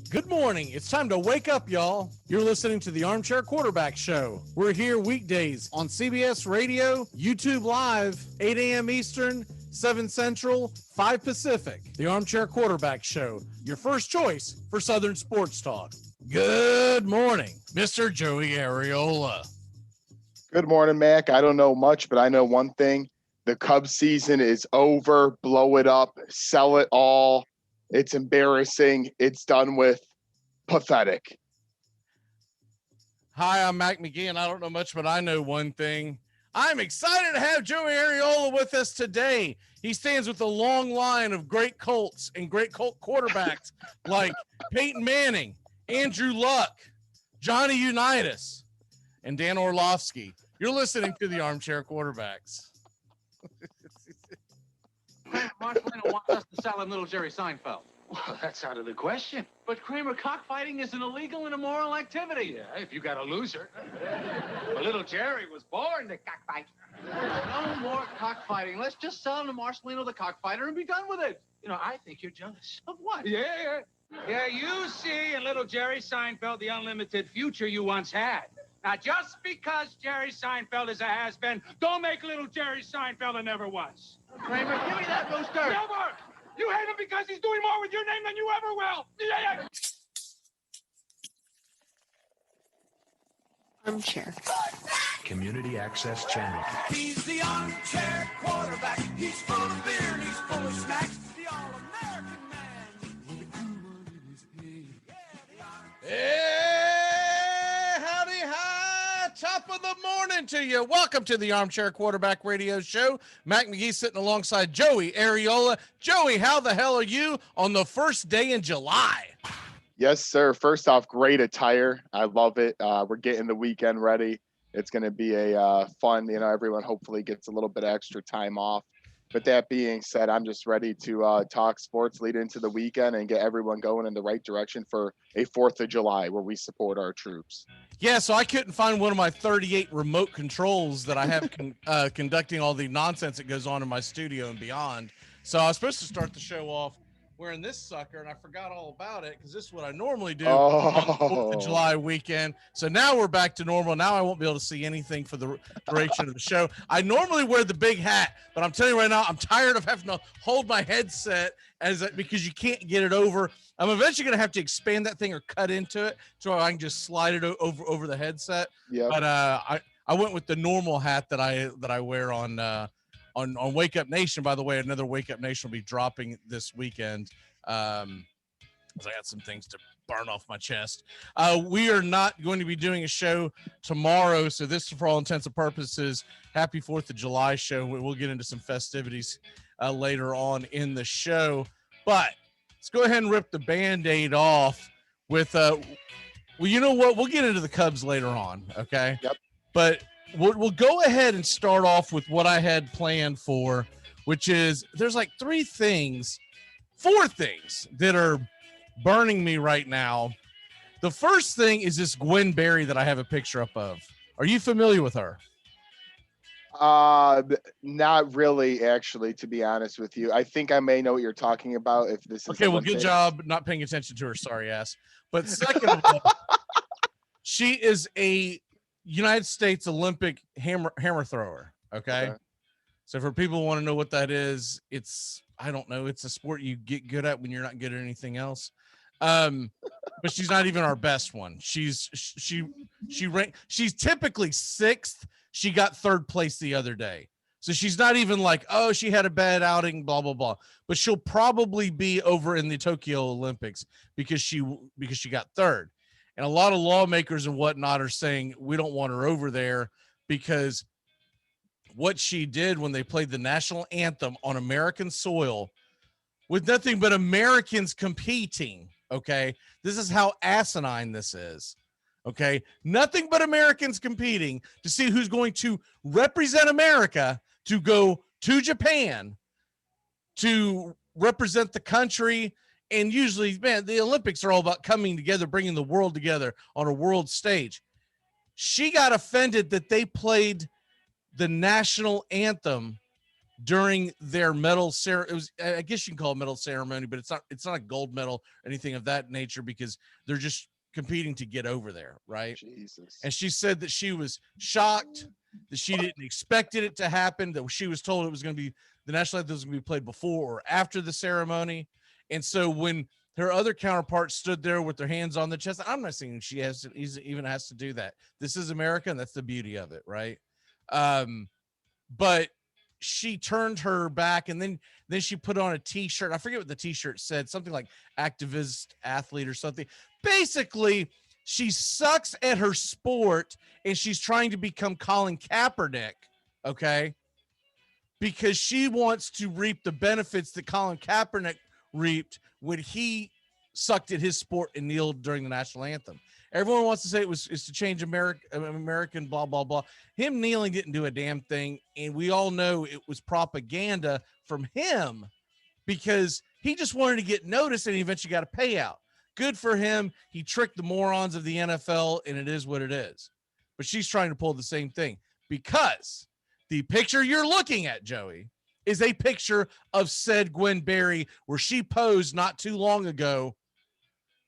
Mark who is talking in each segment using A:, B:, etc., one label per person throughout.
A: Good morning. It's time to wake up, y'all. You're listening to the Armchair Quarterback Show. We're here weekdays on CBS Radio, YouTube Live, 8 a.m. Eastern, 7 Central, 5 Pacific. The Armchair Quarterback Show, your first choice for Southern sports talk. Good morning, Mr. Joey Areola.
B: Good morning, Mac. I don't know much, but I know one thing. The Cubs season is over. Blow it up. Sell it all. It's embarrassing. It's done with. Pathetic.
A: Hi, I'm Mac McGee, and I don't know much, but I know one thing. I'm excited to have Joey Areola with us today. He stands with a long line of great Colts and great Colt quarterbacks like Peyton Manning, Andrew Luck, Johnny Unitas, and Dan Orlovsky. You're listening to the Armchair Quarterbacks.
C: Marcelino wants us to sell him little Jerry Seinfeld.
D: Well, that's out of the question.
C: But Kramer, cockfighting is an illegal and immoral activity.
D: Yeah, if you got a loser. But little Jerry was born to cockfight.
C: No more cockfighting. Let's just sell him to Marcelino the cockfighter and be done with it.
D: You know, I think you're jealous.
C: Of what?
D: Yeah, you see in little Jerry Seinfeld the unlimited future you once had. Now, just because Jerry Seinfeld is a has-been, don't make little Jerry Seinfeld a never was.
C: Kramer, give me that rooster.
D: Never! You hate him because he's doing more with your name than you ever will. Yeah.
E: Armchair.
F: Community Access Channel.
G: He's the armchair quarterback. He's full of beer and he's full of snacks. The all-American man.
A: Hey, howdy, hi, top of the morning to you. Welcome to the Armchair Quarterback Radio Show. Mac McGee sitting alongside Joey Areola. Joey, how the hell are you on the first day in July?
B: Yes, sir. First off, great attire. I love it. We're getting the weekend ready. It's going to be a fun, everyone hopefully gets a little bit of extra time off. But that being said, I'm just ready to talk sports lead into the weekend and get everyone going in the right direction for a 4th of July where we support our troops.
A: Yeah, so I couldn't find one of my 38 remote controls that I have conducting all the nonsense that goes on in my studio and beyond. So I was supposed to start the show off wearing this sucker, and I forgot all about it because this is what I normally do on the 4th of July weekend. So now we're back to normal. Now I won't be able to see anything for the duration of the show. I normally wear the big hat, but I'm telling you right now, I'm tired of having to hold my headset because you can't get it over. I'm eventually going to have to expand that thing or cut into it so I can just slide it over the headset.
B: Yep.
A: But I went with the normal hat that I wear on Wake Up Nation. By the way, another Wake Up Nation will be dropping this weekend. I got some things to burn off my chest. We are not going to be doing a show tomorrow, so this, for all intents and purposes, happy 4th of July show. We'll get into some festivities later on in the show, but let's go ahead and rip the Band-Aid off with well, you know what? We'll get into the Cubs later on, okay?
B: Yep.
A: But we'll go ahead and start off with what I had planned for, which is there's like 4 things that are burning me right now. The first thing is this Gwen Berry that I have a picture up of. Are you familiar with her?
B: Not really, actually, to be honest with you. I think I may know what you're talking about. If this is
A: okay, well, good job not paying attention to her. Sorry, ass. But second of all, she is a United States Olympic hammer thrower. Okay. So for people who want to know what that is, I don't know. It's a sport you get good at when you're not good at anything else. But she's not even our best one. She's typically 6th. She got 3rd place the other day. So she's not even like, oh, she had a bad outing, blah, blah, blah. But she'll probably be over in the Tokyo Olympics because she got 3rd. And a lot of lawmakers and whatnot are saying we don't want her over there because what she did when they played the national anthem on American soil with nothing but Americans competing. Okay. This is how asinine this is. Okay. Nothing but Americans competing to see who's going to represent America to go to Japan to represent the country. And usually, man, the Olympics are all about coming together, bringing the world together on a world stage. She got offended that they played the national anthem during their medal ceremony. It was, I guess you can call it medal ceremony, but it's not a gold medal or anything of that nature because they're just competing to get over there, right?
B: Jesus.
A: And she said that she was shocked, that she didn't expect it to happen, that she was told it was going to be the national anthem was going to be played before or after the ceremony. And so when her other counterpart stood there with their hands on the chest, I'm not saying she even has to do that. This is America, and that's the beauty of it, right? But she turned her back, and then she put on a t-shirt. I forget what the t-shirt said, something like activist athlete or something. Basically, she sucks at her sport, and she's trying to become Colin Kaepernick, okay? Because she wants to reap the benefits that Colin Kaepernick reaped when he sucked at his sport and kneeled during the national anthem. Everyone wants to say it's to change American blah, blah, blah. Him kneeling didn't do a damn thing. And we all know it was propaganda from him because he just wanted to get noticed and he eventually got a payout. Good for him. He tricked the morons of the NFL, and it is what it is. But she's trying to pull the same thing because the picture you're looking at, Joey, is a picture of said Gwen Berry where she posed not too long ago,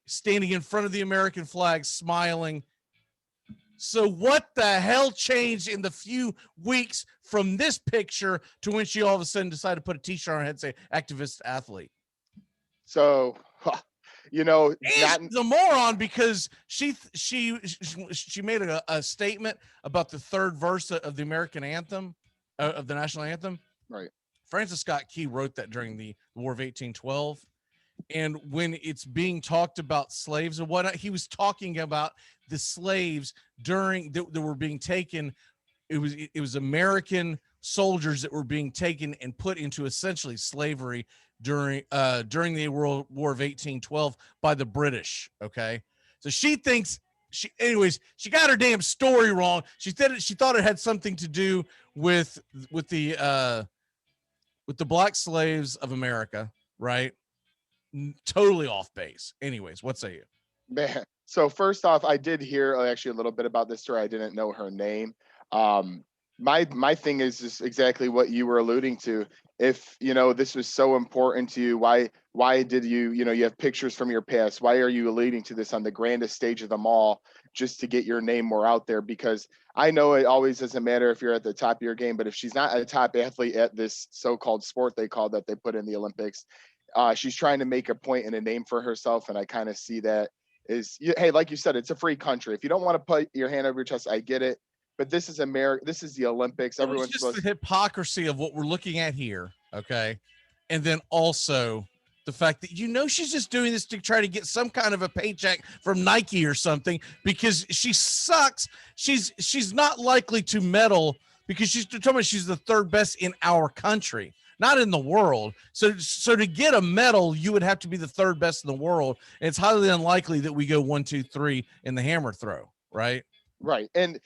A: standing in front of the American flag, smiling. So what the hell changed in the few weeks from this picture to when she all of a sudden decided to put a t-shirt on her head and say activist athlete?
B: So, you know,
A: And she's a moron because she made a statement about the third verse of the American anthem, of the national anthem.
B: Right.
A: Francis Scott Key wrote that during the War of 1812. And when it's being talked about slaves and whatnot, he was talking about the slaves during that were being taken. It was American soldiers that were being taken and put into essentially slavery during the World War of 1812 by the British. Okay, so she thinks she got her damn story wrong. She thought it had something to do with the black slaves of America, right? Totally off base. Anyways, what say you?
B: Man, so first off, I did hear actually a little bit about this story. I didn't know her name. My thing is just exactly what you were alluding to. If you know this was so important to you, why did you you have pictures from your past? Why are you alluding to this on the grandest stage of them all just to get your name more out there? Because I know it always doesn't matter if you're at the top of your game, but if she's not a top athlete at this so-called sport they put in the Olympics, she's trying to make a point and a name for herself, and I kind of see that hey, like you said, it's a free country. If you don't want to put your hand over your chest, I get it. But this is America. This is the Olympics. Everyone's
A: just the hypocrisy of what we're looking at here, okay? And then also the fact that she's just doing this to try to get some kind of a paycheck from Nike or something because she sucks. She's not likely to medal because she's the third best in our country, not in the world. So to get a medal, you would have to be the third best in the world. And it's highly unlikely that we go 1, 2, 3 in the hammer throw, right?
B: Right. And,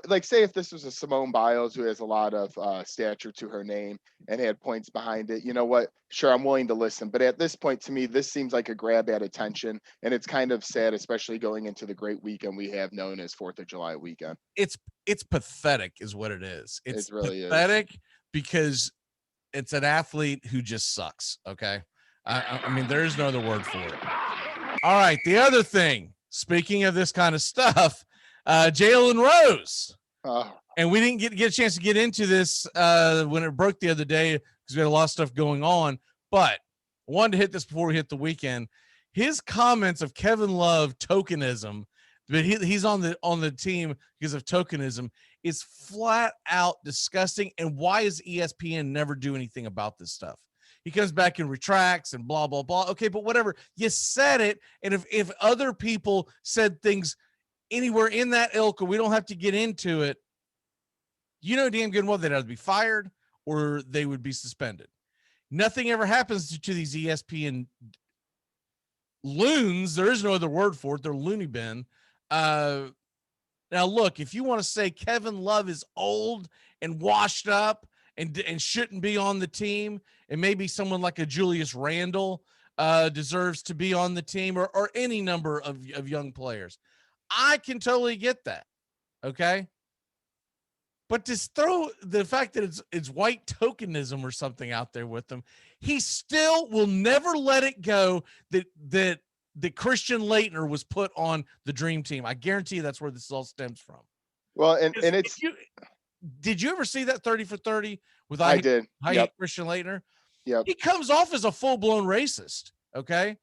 B: like say if this was a Simone Biles who has a lot of stature to her name and had points behind it, you know what? Sure, I'm willing to listen. But at this point, to me, this seems like a grab at attention. And it's kind of sad, especially going into the great weekend we have known as 4th of July weekend.
A: It's pathetic is what it is. It's
B: really
A: pathetic because it's an athlete who just sucks. Okay. I mean, there is no other word for it. All right. The other thing, speaking of this kind of stuff, Jalen Rose. And we didn't get a chance to get into this when it broke the other day because we had a lot of stuff going on. But I wanted to hit this before we hit the weekend. His comments of Kevin Love tokenism, but he's on the team because of tokenism, is flat out disgusting. And why is ESPN never do anything about this stuff? He comes back and retracts and blah, blah, blah. Okay, but whatever. You said it. And if other people said things anywhere in that ilk, we don't have to get into it, damn good well they'd either be fired or they would be suspended. Nothing ever happens to these ESPN loons. There is no other word for it. They're loony bin. Now look, if you want to say Kevin Love is old and washed up and shouldn't be on the team, and maybe someone like a Julius Randle deserves to be on the team, or any number of young players, I can totally get that. Okay. But just throw the fact that it's white tokenism or something out there with them, he still will never let it go that Christian Leitner was put on the dream team. I guarantee you that's where this all stems from.
B: Well, and it's
A: did you ever see that 30 for 30 with
B: I did.
A: I
B: Yep.
A: hate Christian Leitner?
B: Yep.
A: He comes off as a full-blown racist, okay?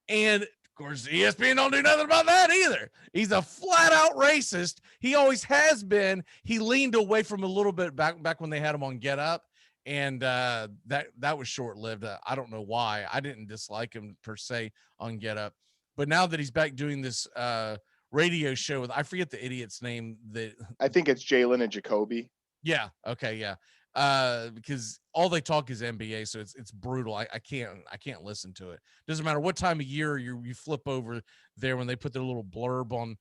A: And of course, ESPN don't do nothing about that either. He's a flat-out racist. He always has been. He leaned away from a little bit back when they had him on Get Up, and that was short-lived. I don't know why. I didn't dislike him per se on Get Up, but now that he's back doing this radio show with, I forget the idiot's name.
B: I think it's Jalen and Jacoby.
A: Yeah. Okay. Yeah. Because all they talk is NBA, so it's brutal. I can't listen to it. Doesn't matter what time of year you flip over there when they put their little blurb on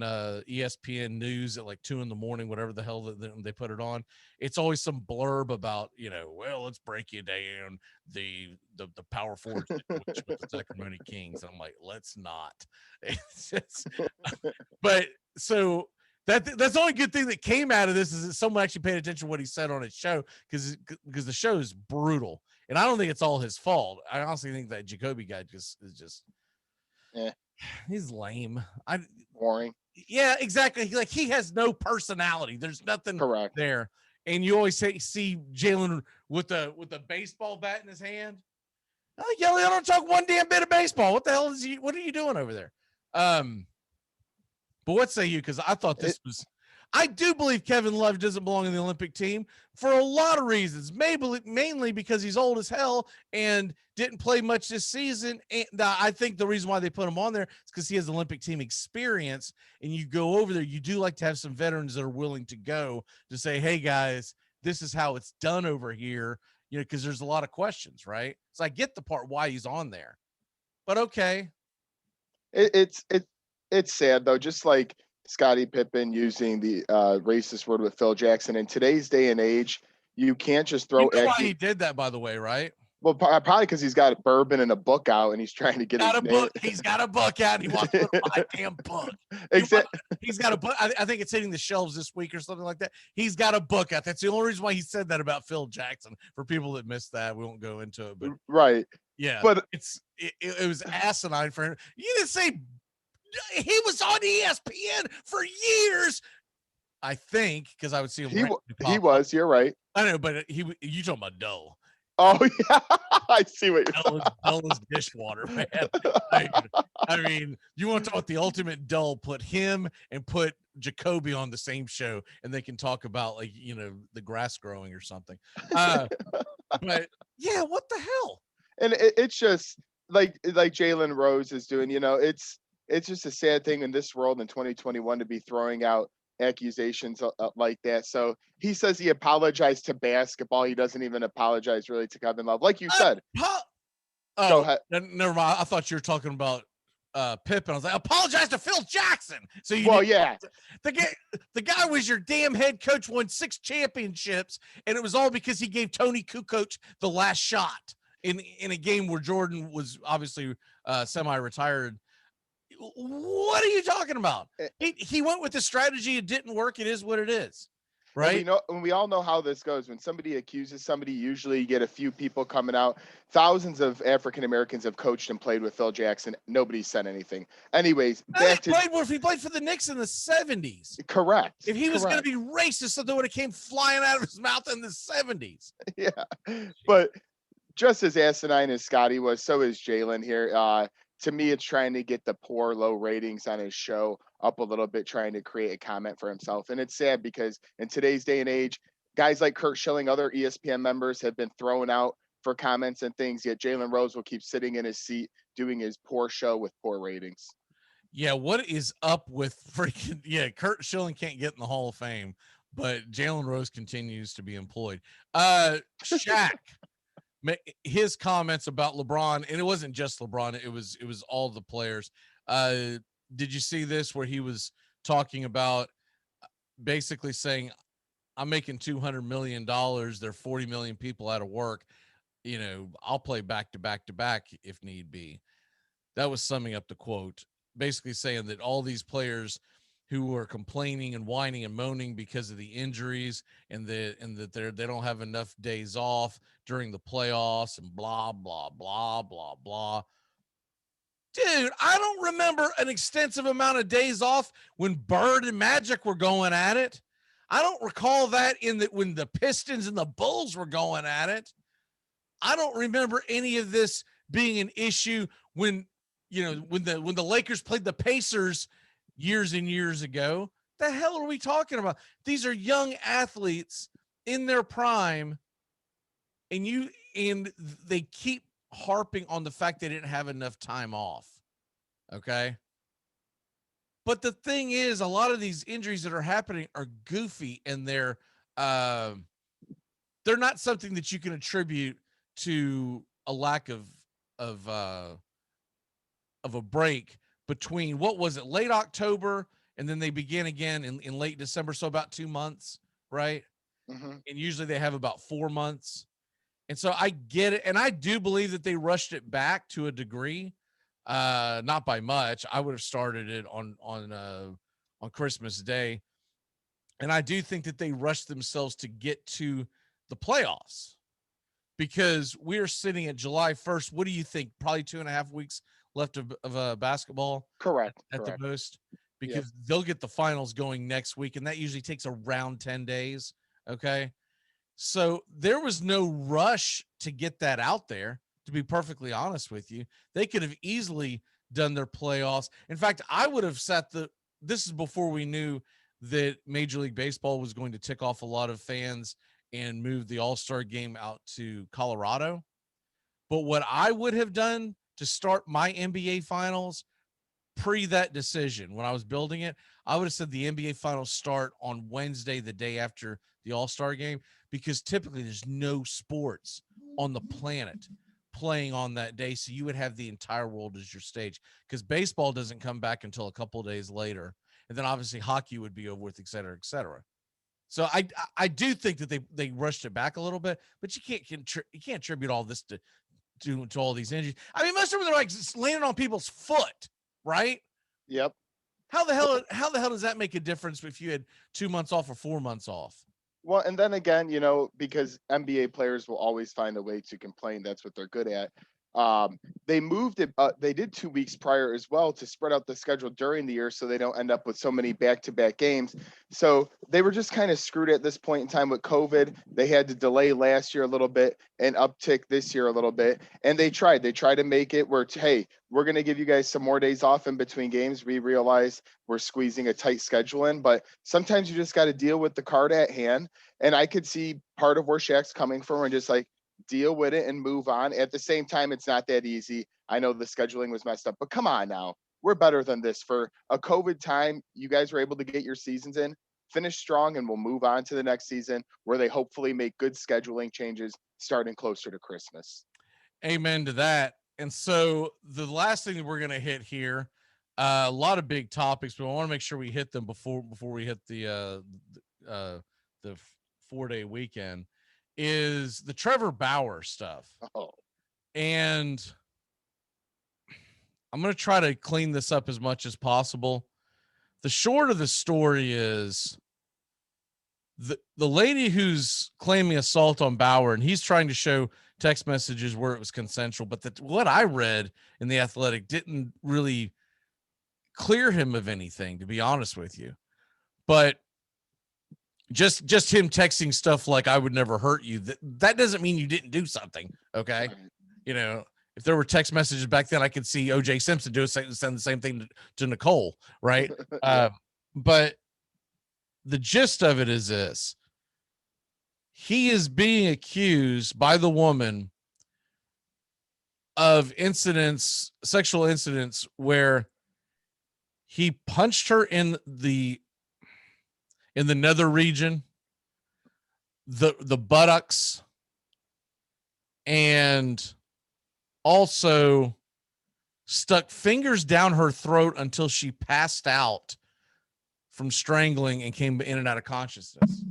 A: ESPN News at like 2 a.m, whatever the hell they put it on. It's always some blurb about, well, let's break you down the power forward situation with the Sacramento Kings. I'm like, let's not. It's just, but so. That's the only good thing that came out of this is that someone actually paid attention to what he said on his show, because the show is brutal, and I don't think it's all his fault. I honestly think that Jacoby guy is just he's lame.
B: Boring.
A: Yeah, exactly. Like, he has no personality. There's nothing
B: Correct.
A: there, and you always see Jalen with a baseball bat in his hand. Oh, Yelly, I don't talk one damn bit of baseball. What the hell what are you doing over there? But what say you? Because I thought I do believe Kevin Love doesn't belong in the Olympic team for a lot of reasons. Mainly because he's old as hell and didn't play much this season. And I think the reason why they put him on there is because he has Olympic team experience. And you go over there, you do like to have some veterans that are willing to go to say, hey guys, this is how it's done over here. Because there's a lot of questions, right? So I get the part why he's on there, but okay.
B: It's sad though, just like Scottie Pippen using the racist word with Phil Jackson. In today's day and age, you can't just throw.
A: You know why he did that, by the way, right?
B: Well, probably because he's got bourbon and a book out, and he's trying to get his name.
A: He's got a book out. And he wants to put my damn book. He's got a book. I think it's hitting the shelves this week or something like that. He's got a book out. That's the only reason why he said that about Phil Jackson. For people that missed that, we won't go into it. But
B: right,
A: yeah,
B: but
A: it was asinine for him. You didn't say. He was on ESPN for years, I think, because I would see him.
B: He was. You're right.
A: I know, but you talking about Dull.
B: Oh yeah, I see what you're
A: Dull is dishwater, man. I mean, you want to talk about the ultimate Dull? Put him and put Jacoby on the same show, and they can talk about the grass growing or something. But yeah, what the hell?
B: And it's just like Jalen Rose is doing. It's just a sad thing in this world in 2021 to be throwing out accusations like that. So he says he apologized to basketball. He doesn't even apologize really to Kevin Love, like you said.
A: Go ahead. Never mind. I thought you were talking about Pippen. I was like, apologize to Phil Jackson. So
B: yeah,
A: the guy was your damn head coach, won 6 championships, and it was all because he gave Tony Kukoc the last shot in a game where Jordan was obviously semi-retired. What are you talking about? He went with the strategy. It didn't work. It is what it is, right?
B: We all know how this goes. When somebody accuses somebody, usually you get a few people coming out. Thousands of African Americans have coached and played with Phil Jackson. Nobody said anything. Anyways,
A: if he played for the Knicks in the 70s.
B: Correct.
A: If he was going to be racist, something would have came flying out of his mouth in the 70s.
B: Yeah, but just as asinine as Scotty was, so is Jalen here. To me, it's trying to get the poor, low ratings on his show up a little bit, trying to create a comment for himself. And it's sad because in today's day and age, guys like Kurt Schilling, other ESPN members have been thrown out for comments and things, yet Jalen Rose will keep sitting in his seat doing his poor show with poor ratings.
A: Yeah, what is up with Kurt Schilling can't get in the Hall of Fame, but Jalen Rose continues to be employed. SHAQ. His comments about LeBron, and it wasn't just LeBron, it was all the players. Did you see this where he was talking about basically saying, I'm making $200 million, there are 40 million people out of work, I'll play back to back to back if need be. That was summing up the quote, basically saying that all these players who are complaining and whining and moaning because of the injuries and that they don't have enough days off during the playoffs and blah blah blah blah blah. Dude, I don't remember an extensive amount of days off when Bird and Magic were going at it. I don't recall that when the Pistons and the Bulls were going at it. I don't remember any of this being an issue when the Lakers played the Pacers years and years ago. The hell are we talking about? These are young athletes in their prime, and they keep harping on the fact they didn't have enough time off. Okay. But the thing is, a lot of these injuries that are happening are goofy, and they're not something that you can attribute to a lack of a break between, what was it, late October, and then they began again in late December. So about 2 months, right?
B: Mm-hmm.
A: And usually they have about 4 months. And so I get it. And I do believe that they rushed it back to a degree, not by much. I would have started it on Christmas Day. And I do think that they rushed themselves to get to the playoffs, because we're sitting at July 1st. What do you think? Probably 2.5 weeks left of basketball.
B: Correct.
A: At the most, because they'll get the finals going next week, and that usually takes around 10 days. Okay. So there was no rush to get that out there, to be perfectly honest with you. They could have easily done their playoffs. In fact, I would have this is before we knew that Major League Baseball was going to tick off a lot of fans and move the All-Star game out to Colorado. But what I would have done to start my NBA finals pre that decision, when I was building it, I would have said the NBA finals start on Wednesday, the day after the All-Star game, because typically there's no sports on the planet playing on that day. So you would have the entire world as your stage, because baseball doesn't come back until a couple of days later. And then obviously hockey would be over with, et cetera, et cetera. So I do think that they rushed it back a little bit, but you can't attribute all this to all these injuries. I mean, most of them are like landing on people's foot, right?
B: Yep.
A: How the hell does that make a difference if you had 2 months off or 4 months off?
B: Well, and then again, because NBA players will always find a way to complain. That's what they're good at. They moved it. They did 2 weeks prior as well to spread out the schedule during the year, so they don't end up with so many back-to-back games. So they were just kind of screwed at this point in time with COVID. They had to delay last year a little bit and uptick this year a little bit. And they tried to make it where, hey, we're going to give you guys some more days off in between games. We realize we're squeezing a tight schedule in, but sometimes you just got to deal with the card at hand. And I could see part of where Shaq's coming from, and just like, deal with it and move on. At the same time, it's not that easy. I know the scheduling was messed up, but come on now. We're better than this. For a COVID time, you guys were able to get your seasons in, finish strong, and we'll move on to the next season where they hopefully make good scheduling changes starting closer to Christmas.
A: Amen to that. And so the last thing that we're going to hit here, a lot of big topics, but I want to make sure we hit them before we hit the 4-day weekend, is the Trevor BAUER stuff.
B: Oh.
A: And I'm going to try to clean this up as much as possible. The short of the story is the lady who's claiming assault on BAUER, and he's trying to show text messages where it was consensual, but what I read in The Athletic didn't really clear him of anything, to be honest with you. But just him texting stuff like, I would never hurt you, that doesn't mean you didn't do something. Okay. If there were text messages back then, I could see OJ Simpson send the same thing to Nicole. Right.
B: Yeah.
A: But the gist of it is this: he is being accused by the woman of sexual incidents where he punched her in the nether region, the buttocks, and also stuck fingers down her throat until she passed out from strangling and came in and out of consciousness.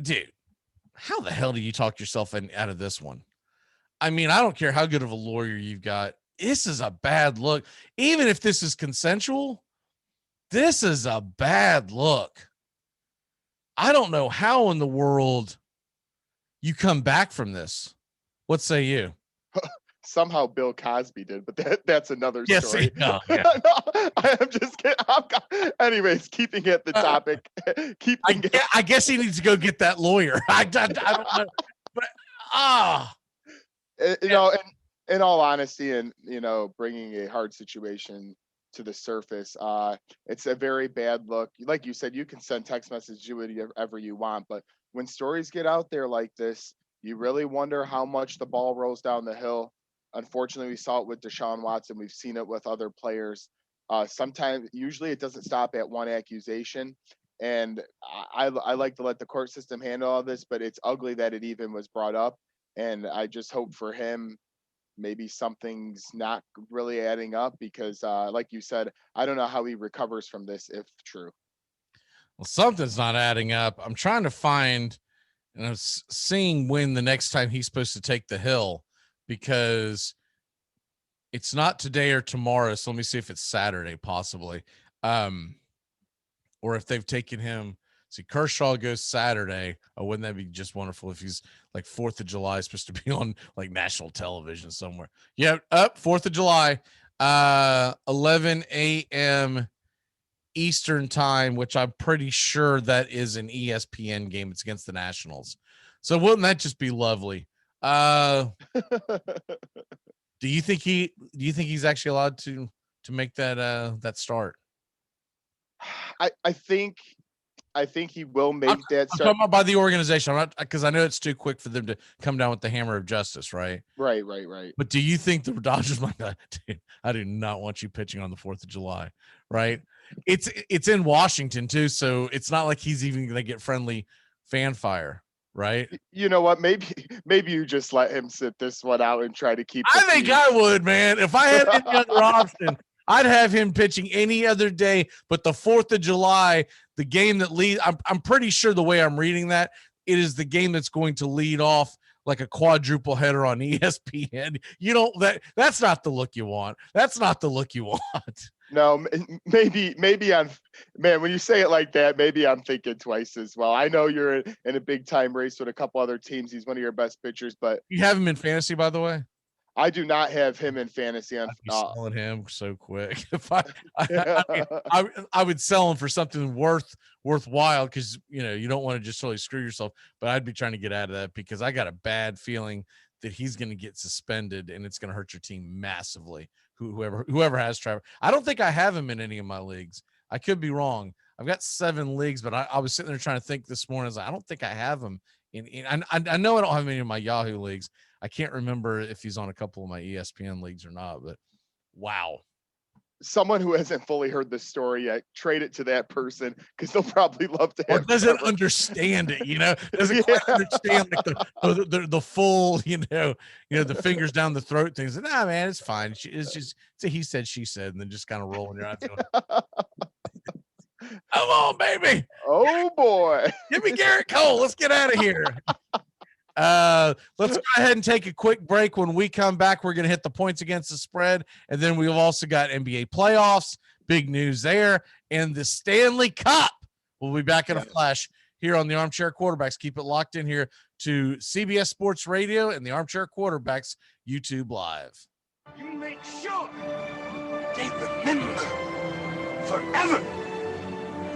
A: Dude, how the hell do you talk yourself out of this one? I mean, I don't care how good of a lawyer you've got. this is a bad look. Even if this is consensual, this is a bad look. I don't know how in the world you come back from this. What say you?
B: Somehow Bill Cosby did, but that's another story.
A: No, yeah.
B: No, I'm just kidding. Anyways, keeping it the topic.
A: I guess he needs to go get that lawyer. I don't know, but
B: you know, in all honesty, and bringing a hard situation to the surface, it's a very bad look. Like you said, you can send text messages, do whatever you want, but when stories get out there like this, you really wonder how much the ball rolls down the hill. Unfortunately, we saw it with Deshaun Watson. We've seen it with other players. Usually it doesn't stop at one accusation. And I like to let the court system handle all this, but it's ugly that it even was brought up. And I just hope for him, maybe something's not really adding up because, like you said, I don't know how he recovers from this if true.
A: Well, something's not adding up. I'm trying to find, and I'm seeing when the next time he's supposed to take the hill, because it's not today or tomorrow. So let me see if it's Saturday, possibly. Or if they've taken him. See, Kershaw goes Saturday. Oh, wouldn't that be just wonderful if he's like 4th of July, supposed to be on like national television somewhere. Yeah, up 4th of July, 11 a.m. Eastern time, which I'm pretty sure that is an ESPN game. It's against the Nationals. So wouldn't that just be lovely? Do you think he's actually allowed to make that start?
B: I think he will make that start.
A: I'm talking about by the organization. I'm not, because I know it's too quick for them to come down with the hammer of justice, right?
B: Right.
A: But do you think the Dodgers might not? Dude, I do not want you pitching on the 4th of July, right? It's in Washington too, so it's not like he's even going to get friendly fanfare, right?
B: You know what? Maybe you just let him sit this one out and try to keep.
A: I think I would, man. If I had any other option, I'd have him pitching any other day but the 4th of July, the game that leads. I'm pretty sure the way I'm reading that, it is the game that's going to lead off like a quadruple header on ESPN. That's not the look you want. That's not the look you want.
B: No, maybe man, when you say it like that, maybe I'm thinking twice as well. I know you're in a big time race with a couple other teams. He's one of your best pitchers, but
A: you have him in fantasy, by the way.
B: I do not have him in fantasy.
A: I'd be selling him so quick. If I would sell him for something worthwhile, because you don't want to just totally screw yourself. But I'd be trying to get out of that because I got a bad feeling that he's going to get suspended and it's going to hurt your team massively. Whoever has Trevor, I don't think I have him in any of my leagues. I could be wrong. I've got 7 leagues, but I was sitting there trying to think this morning. I was like, I don't think I have him I know I don't have any of my Yahoo leagues. I can't remember if he's on a couple of my ESPN leagues or not, but wow.
B: Someone who hasn't fully heard the story yet, trade it to that person because they'll probably love to have.
A: Or doesn't understand it, doesn't quite understand like the full, the fingers down the throat things. Nah, man, it's fine. It's just a he said, she said, and then just kind of rolling your eyes. Come on, baby.
B: Oh boy.
A: Give me Garrett Cole. Let's get out of here. Let's go ahead and take a quick break. When we come back, we're going to hit the points against the spread. And then we've also got NBA playoffs, big news there, and the Stanley Cup. We'll be back in a flash here on the Armchair Quarterbacks. Keep it locked in here to CBS Sports Radio and the Armchair Quarterbacks YouTube Live.
G: You make sure they remember forever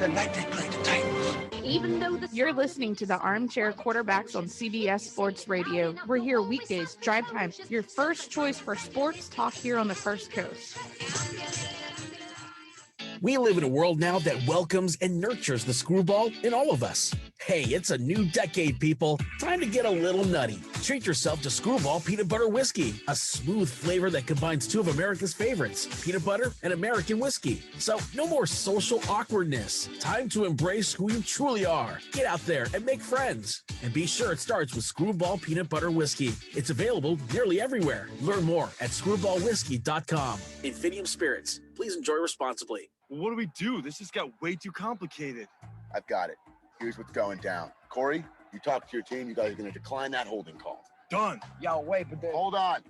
G: the night they played the Titans.
E: Even though you're listening to the Armchair Quarterbacks on CBS Sports Radio. We're here weekdays, drive time, your first choice for sports talk here on the First Coast.
H: We live in a world now that welcomes and nurtures the screwball in all of us. Hey, it's a new decade, people. Time to get a little nutty. Treat yourself to Screwball Peanut Butter Whiskey, a smooth flavor that combines 2 of America's favorites, peanut butter and American whiskey. So no more social awkwardness. Time to embrace who you truly are. Get out there and make friends. And be sure it starts with Screwball Peanut Butter Whiskey. It's available nearly everywhere. Learn more at screwballwhiskey.com. Infinium Spirits. Please enjoy responsibly.
I: What do we do? This just got way too complicated.
J: I've got it. Here's what's going down. Corey, you talk to your team. You guys are going to decline that holding call.
I: Done.
C: Yo, wait, but
J: Hold on.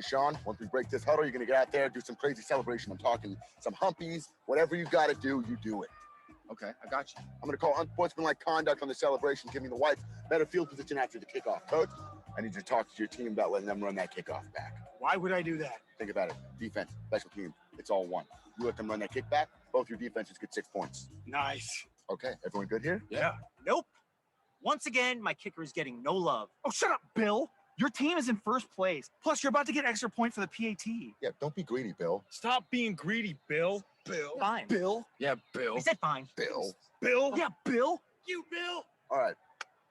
J: Sean, once we break this huddle, you're going to get out there, do some crazy celebration. I'm talking some humpies. Whatever you got to do, you do it.
B: Okay, I got you.
J: I'm going to call unsportsmanlike conduct on the celebration, giving the whites better field position after the kickoff. Coach, I need you to talk to your team about letting them run that kickoff back.
I: Why would I do that?
J: Think about it. Defense, special team, it's all one. You let them run that kick back, both your defenses get 6 points.
I: Nice.
J: Okay, everyone good here?
I: Yeah.
K: Nope. Once again, my kicker is getting no love.
I: Oh, shut up, Bill. Your team is in first place. Plus, you're about to get extra point for the PAT.
J: Yeah, don't be greedy, Bill.
I: Stop being greedy, Bill. Bill.
K: Fine.
I: Bill. Yeah, Bill.
K: I said fine.
J: Bill.
I: Bill.
K: Yeah, Bill.
I: You, Bill.
J: All right,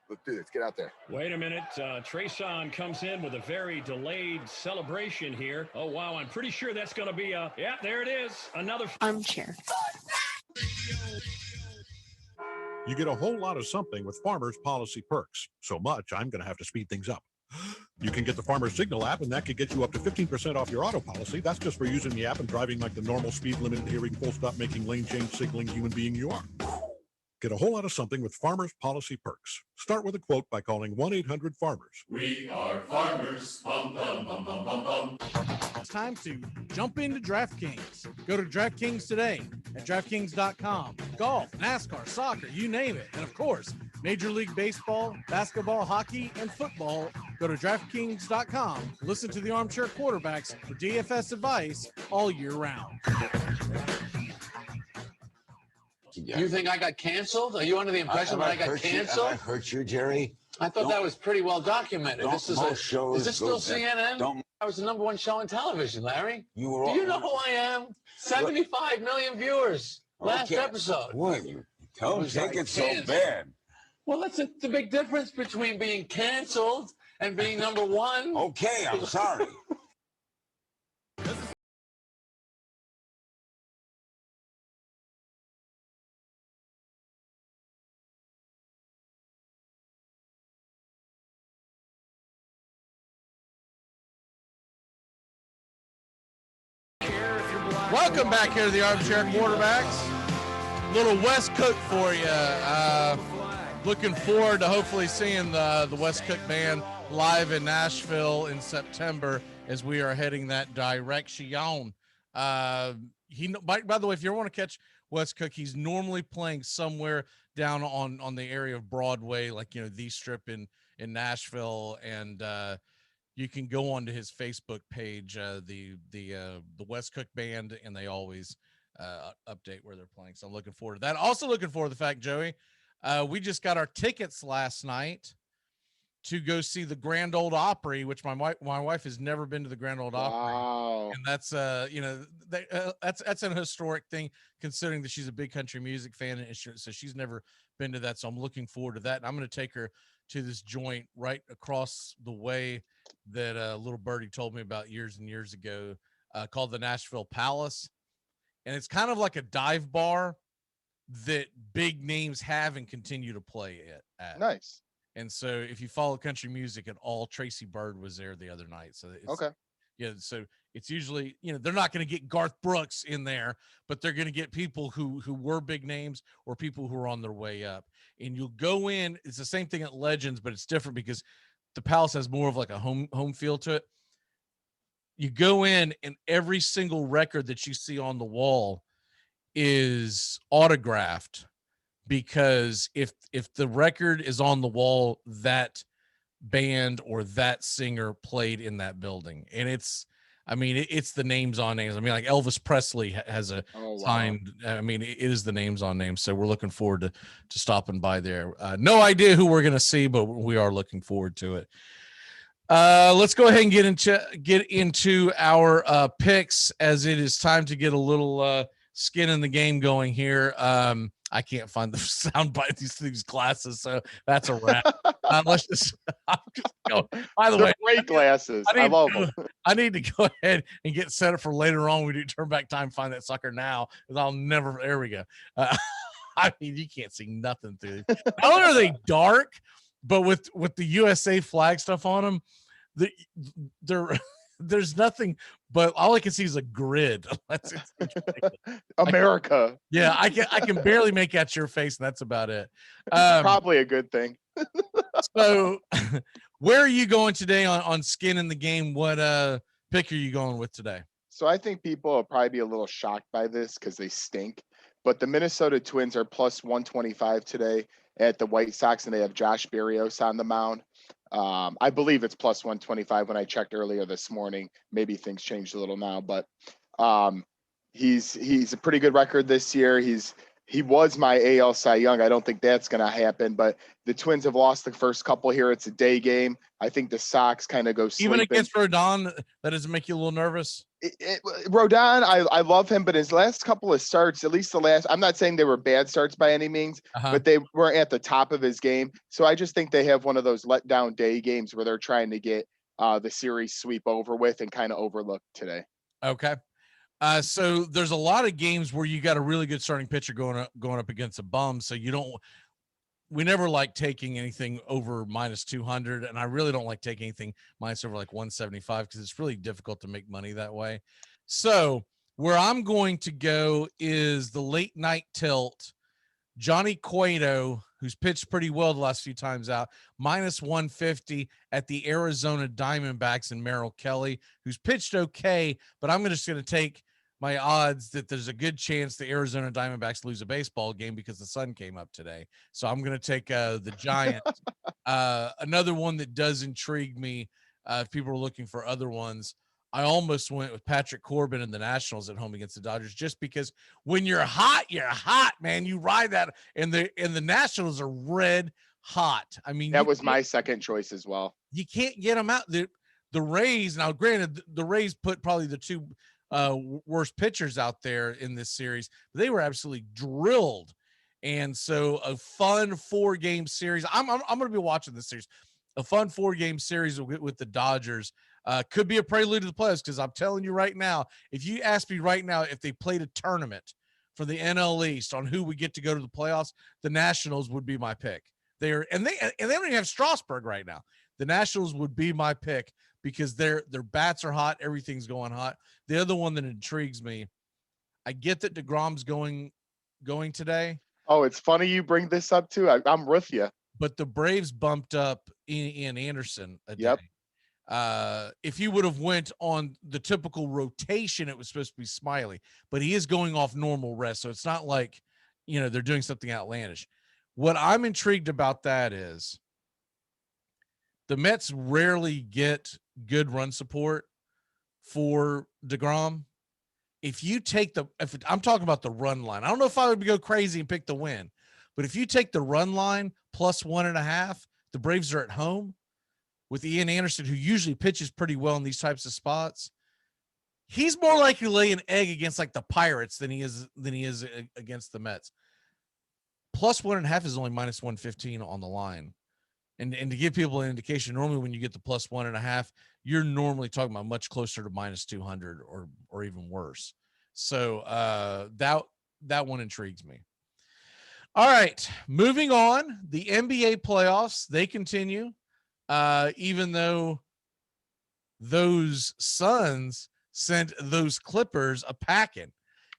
J: let's do this. Get out there.
L: Wait a minute. Tre'Son comes in with a very delayed celebration here. Oh, wow. I'm pretty sure that's going to be a... Yeah, there it is. Another...
E: Armchair.
M: You get a whole lot of something with Farmers Policy Perks. So much, I'm going to have to speed things up. You can get the Farmers Signal app, and that could get you up to 15% off your auto policy. That's just for using the app and driving like the normal speed limit, hearing, full stop, making lane change, signaling human being you are. Get a whole lot of something with Farmers Policy Perks. Start with a quote by calling 1-800-FARMERS.
G: We are farmers. Bum, bum, bum, bum, bum, bum.
A: It's time to jump into DraftKings. Go to DraftKings today at DraftKings.com. Golf, NASCAR, soccer, you name it. And of course, Major League Baseball, basketball, hockey, and football. Go to DraftKings.com. Listen to the Armchair Quarterbacks for DFS advice all year round.
N: You think I got canceled? Are you under the impression that I got canceled?
O: I hurt you, Jerry.
N: I thought that was pretty well documented. This is
O: shows
N: is this still CNN? I was the #1 show on television, Larry.
O: You were.
N: Do you know who I am? 75 million viewers last episode.
O: What? You don't take it so
N: canceled.
O: bad.
N: Well, that's the big difference between being canceled and being #1.
O: Okay, I'm sorry.
A: Welcome back here to the Armchair Quarterbacks. Little West Cook for you. Looking forward to hopefully seeing the West Cook band live in Nashville in September as we are heading that direction. By the way, if you ever want to catch West Cook, he's normally playing somewhere down on the area of Broadway, like the Strip in Nashville, and you can go onto his Facebook page, the West Cook Band, and they always update where they're playing. So I'm looking forward to that. Also looking forward to the fact, Joey, we just got our tickets last night to go see the Grand Ole Opry, which my wife has never been to the Grand Ole Opry, and that's that's an historic thing considering that she's a big country music fan, and so she's never been to that. So I'm looking forward to that. And I'm going to take her to this joint right across the way that little birdie told me about years and years ago, called the Nashville Palace, and it's kind of like a dive bar that big names have and continue to play at.
B: Nice.
A: And so if you follow country music at all, Tracy Byrd was there the other night. So it's,
B: okay.
A: Yeah. So it's usually, they're not going to get Garth Brooks in there, but they're going to get people who were big names or people who are on their way up. And you'll go in, it's the same thing at Legends, but it's different because the Palace has more of like a home feel to it. You go in and every single record that you see on the wall is autographed, because if the record is on the wall, that band or that singer played in that building. And it's the names on names. I mean, like Elvis Presley has a signed, it is the names on names. So we're looking forward to stopping by there. No idea who we're going to see, but we are looking forward to it. Let's go ahead and get into our picks, as it is time to get a little skin in the game going here. I can't find the sound bite these glasses, so that's a wrap. Let's just, I'm just going. By the way,
B: great glasses. I love them.
A: I need to go ahead and get set up for later on. We do turn back time, find that sucker now, because I'll never. There we go. You can't see nothing through. Not only are they dark, but with the USA flag stuff on them, there's nothing, but all I can see is a grid. It's
B: America.
A: Yeah, I can barely make out your face, and that's about it.
B: Probably a good thing.
A: So where are you going today on skin in the game? What pick are you going with today?
B: So I think people will probably be a little shocked by this because they stink. But the Minnesota Twins are plus 125 today at the White Sox, and they have Josh Berrios on the mound. I believe it's plus 125 when I checked earlier this morning. Maybe things changed a little now, but he's a pretty good record this year. He was my AL Cy Young. I don't think that's going to happen, but the Twins have lost the first couple here. It's a day game. I think the Sox kind of go sleeping.
A: Even against Rodon, that doesn't make you a little nervous?
B: Rodon, I love him, but his last couple of starts, at least the last, I'm not saying they were bad starts by any means, but they weren't at the top of his game. So I just think they have one of those letdown day games where they're trying to get the series sweep over with and kind of overlooked today.
A: Okay. So there's a lot of games where you got a really good starting pitcher going up against a bum. So we never like taking anything over minus 200. And I really don't like taking anything minus over like 175 because it's really difficult to make money that way. So where I'm going to go is the late night tilt. Johnny Cueto, who's pitched pretty well the last few times out, minus 150 at the Arizona Diamondbacks and Merrill Kelly, who's pitched okay, but I'm just going to take my odds that there's a good chance the Arizona Diamondbacks lose a baseball game because the sun came up today. So I'm going to take the Giants. Another one that does intrigue me, if people are looking for other ones, I almost went with Patrick Corbin and the Nationals at home against the Dodgers, just because when you're hot, man. You ride that, and the Nationals are red hot. I mean,
B: that was my second choice as well.
A: You can't get them out. The Rays, now granted, the Rays put probably the two worst pitchers out there in this series, but they were absolutely drilled. And so a fun 4-game series. I'm going to be watching this series. A fun 4-game series with the Dodgers. Could be a prelude to the playoffs, because I'm telling you right now, if you ask me right now if they played a tournament for the NL East on who would get to go to the playoffs, the Nationals would be my pick. They don't even have Strasburg right now. The Nationals would be my pick because their bats are hot, everything's going hot. The other one that intrigues me, I get that DeGrom's going today.
B: Oh, it's funny you bring this up too. I'm with you.
A: But the Braves bumped up Ian Anderson a day.
B: Yep.
A: If he would have went on the typical rotation, it was supposed to be Smiley, but he is going off normal rest. So it's not like, they're doing something outlandish. What I'm intrigued about that is the Mets rarely get good run support for DeGrom. If I'm talking about the run line, I don't know if I would go crazy and pick the win, but if you take the run line plus 1.5, the Braves are at home with Ian Anderson, who usually pitches pretty well in these types of spots. He's more likely to lay an egg against like the Pirates than he is against the Mets. Plus 1.5 is only minus 115 on the line. And to give people an indication, normally when you get the plus 1.5, you're normally talking about much closer to minus 200 or even worse. So that one intrigues me. All right, moving on. The NBA playoffs, they continue. Even though those Suns sent those Clippers a packing.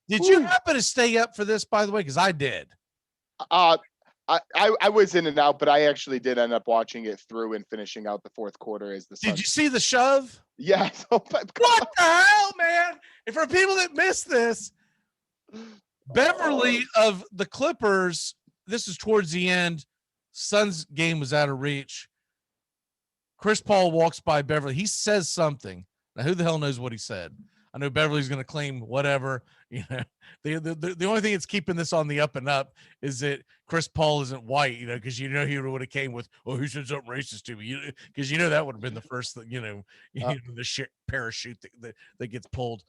A: Did you happen to stay up for this, by the way? Because I did.
B: I was in and out, but I actually did end up watching it through and finishing out the fourth quarter as the Suns.
A: Did you see the shove?
B: Yes.
A: What the hell, man? And for people that missed this, Beverly of the Clippers, this is towards the end. Suns game was out of reach. Chris Paul walks by Beverly. He says something. Now, who the hell knows what he said? I know Beverly's going to claim whatever. The only thing that's keeping this on the up and up is that Chris Paul isn't white, because he would have came with, who said something racist to me? Because that would have been the first, the parachute that gets pulled.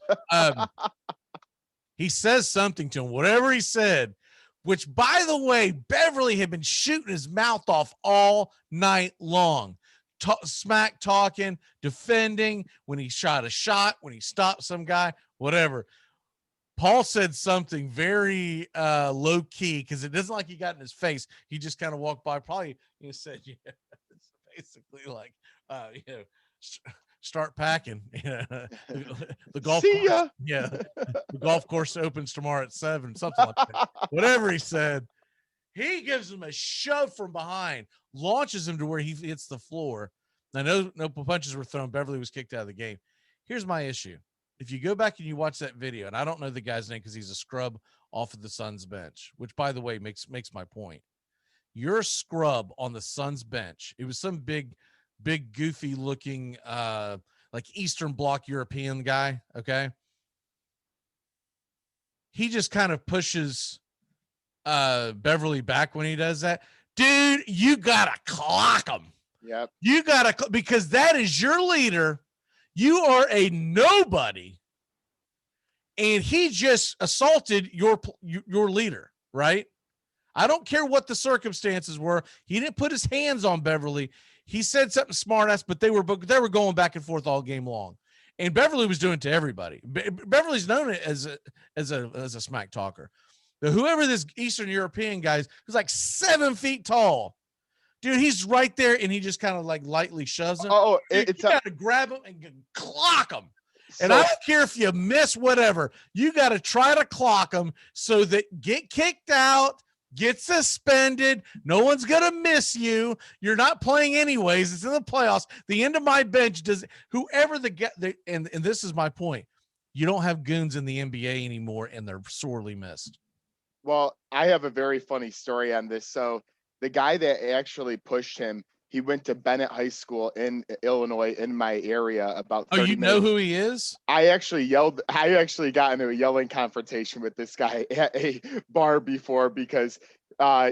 A: He says something to him, whatever he said, which, by the way, Beverly had been shooting his mouth off all night long. Smack talking, defending, when he shot a shot, when he stopped some guy, whatever. Paul said something very low key, because it isn't like he got in his face. He just kind of walked by, probably said, it's basically like, start packing. The golf
B: See ya.
A: course, the golf course opens tomorrow at 7, something like that. Whatever he said. He gives him a shove from behind, launches him to where he hits the floor. Now, no punches were thrown. Beverly was kicked out of the game. Here's my issue. If you go back and you watch that video, and I don't know the guy's name because he's a scrub off of the Suns bench, which, by the way, makes my point. You're a scrub on the Suns bench. It was some big, goofy looking, like Eastern Bloc European guy. Okay. He just kind of pushes Beverly back when he does that. Dude, you got to clock him.
B: Yep.
A: You got to, because that is your leader. You are a nobody. And he just assaulted your leader, right? I don't care what the circumstances were. He didn't put his hands on Beverly. He said something smart ass, but they were going back and forth all game long. And Beverly was doing it to everybody. Beverly's known as a smack talker. But whoever this Eastern European guy is, who's like 7 feet tall, dude, he's right there, and he just kind of like lightly shoves him.
B: Oh,
A: dude,
B: it's
A: you got to grab him and clock him. And I don't care if you miss whatever. You got to try to clock them so that get kicked out, get suspended. No one's going to miss you. You're not playing anyways. It's in the playoffs. The end of my bench does whoever and this is my point. You don't have goons in the NBA anymore, and they're sorely missed.
B: Well, I have a very funny story on this. So the guy that actually pushed him, he went to Bennett High School in Illinois, in my area, about 30
A: Oh, you know who he is?
B: I actually got into a yelling confrontation with this guy at a bar before because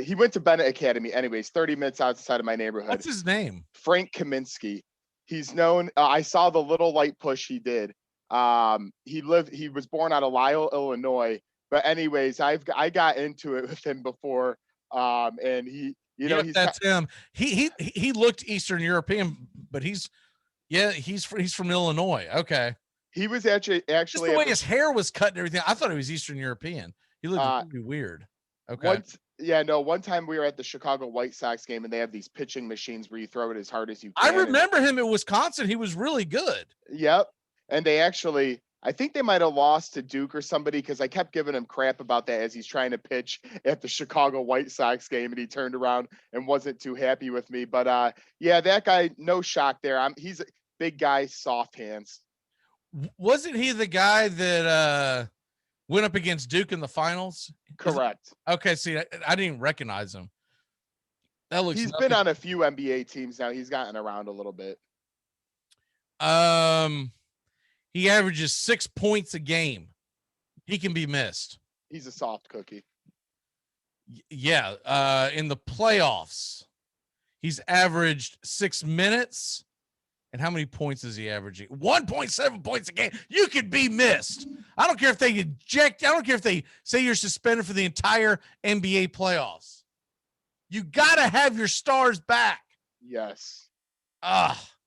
B: he went to Bennett Academy anyways, 30 minutes outside of my neighborhood.
A: What's his name?
B: Frank Kaminsky. He's known, I saw the little light push he did. He was born out of Lisle, Illinois. But anyways, I got into it with him before. And he,
A: that's him. He looked Eastern European, but he's from Illinois. Okay.
B: He was actually
A: just the way his hair was cut and everything. I thought he was Eastern European. He looked pretty weird. Okay.
B: One time we were at the Chicago White Sox game, and they have these pitching machines where you throw it as hard as you can.
A: I remember him in Wisconsin. He was really good.
B: Yep. And I think they might have lost to Duke or somebody, because I kept giving him crap about that as he's trying to pitch at the Chicago White Sox game, and he turned around and wasn't too happy with me. But yeah, that guy, no shock there. He's a big guy, soft hands.
A: Wasn't he the guy that went up against Duke in the finals?
B: Correct.
A: Okay, see, I didn't even recognize him.
B: He's been on a few NBA teams now. He's gotten around a little bit.
A: He averages 6 points a game. He can be missed.
B: He's a soft cookie.
A: Yeah. In the playoffs, he's averaged 6 minutes. And how many points is he averaging? 1.7 points a game. You could be missed. I don't care if they eject. I don't care if they say you're suspended for the entire NBA playoffs. You got to have your stars back.
B: Yes.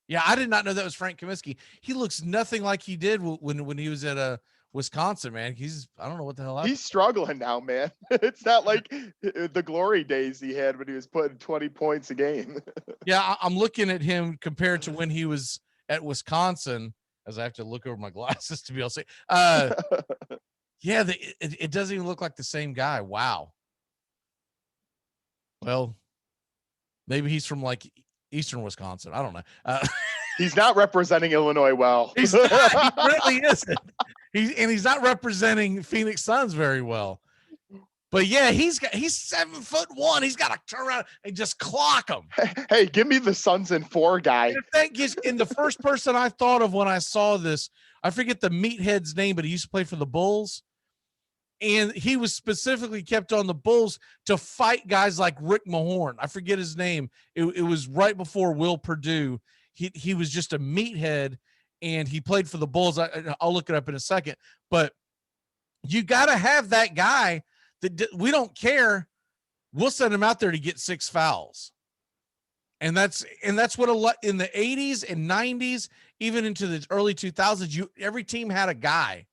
A: Yeah, I did not know that was Frank Kaminsky. He looks nothing like he did when he was at Wisconsin, man. I don't know what the hell.
B: He's struggling now, man. It's not like the glory days he had when he was putting 20 points a game.
A: Yeah, I'm looking at him compared to when he was at Wisconsin, as I have to look over my glasses to be able to say. Yeah, it doesn't even look like the same guy. Wow. Well, maybe he's from like Eastern Wisconsin. I don't know.
B: He's not representing Illinois well.
A: He's not, he really isn't. He's not representing Phoenix Suns very well. But yeah, he's 7'1". He's got to turn around and just clock him.
B: Hey, give me the Suns in 4 guy.
A: And the first person I thought of when I saw this, I forget the meathead's name, but he used to play for the Bulls. And he was specifically kept on the Bulls to fight guys like Rick Mahorn. I forget his name. It was right before Will Perdue. He was just a meathead, and he played for the Bulls. I'll look it up in a second. But you got to have that guy that we don't care. We'll send him out there to get 6 fouls. And that's what a lot in the 80s and 90s, even into the early 2000s, every team had a guy.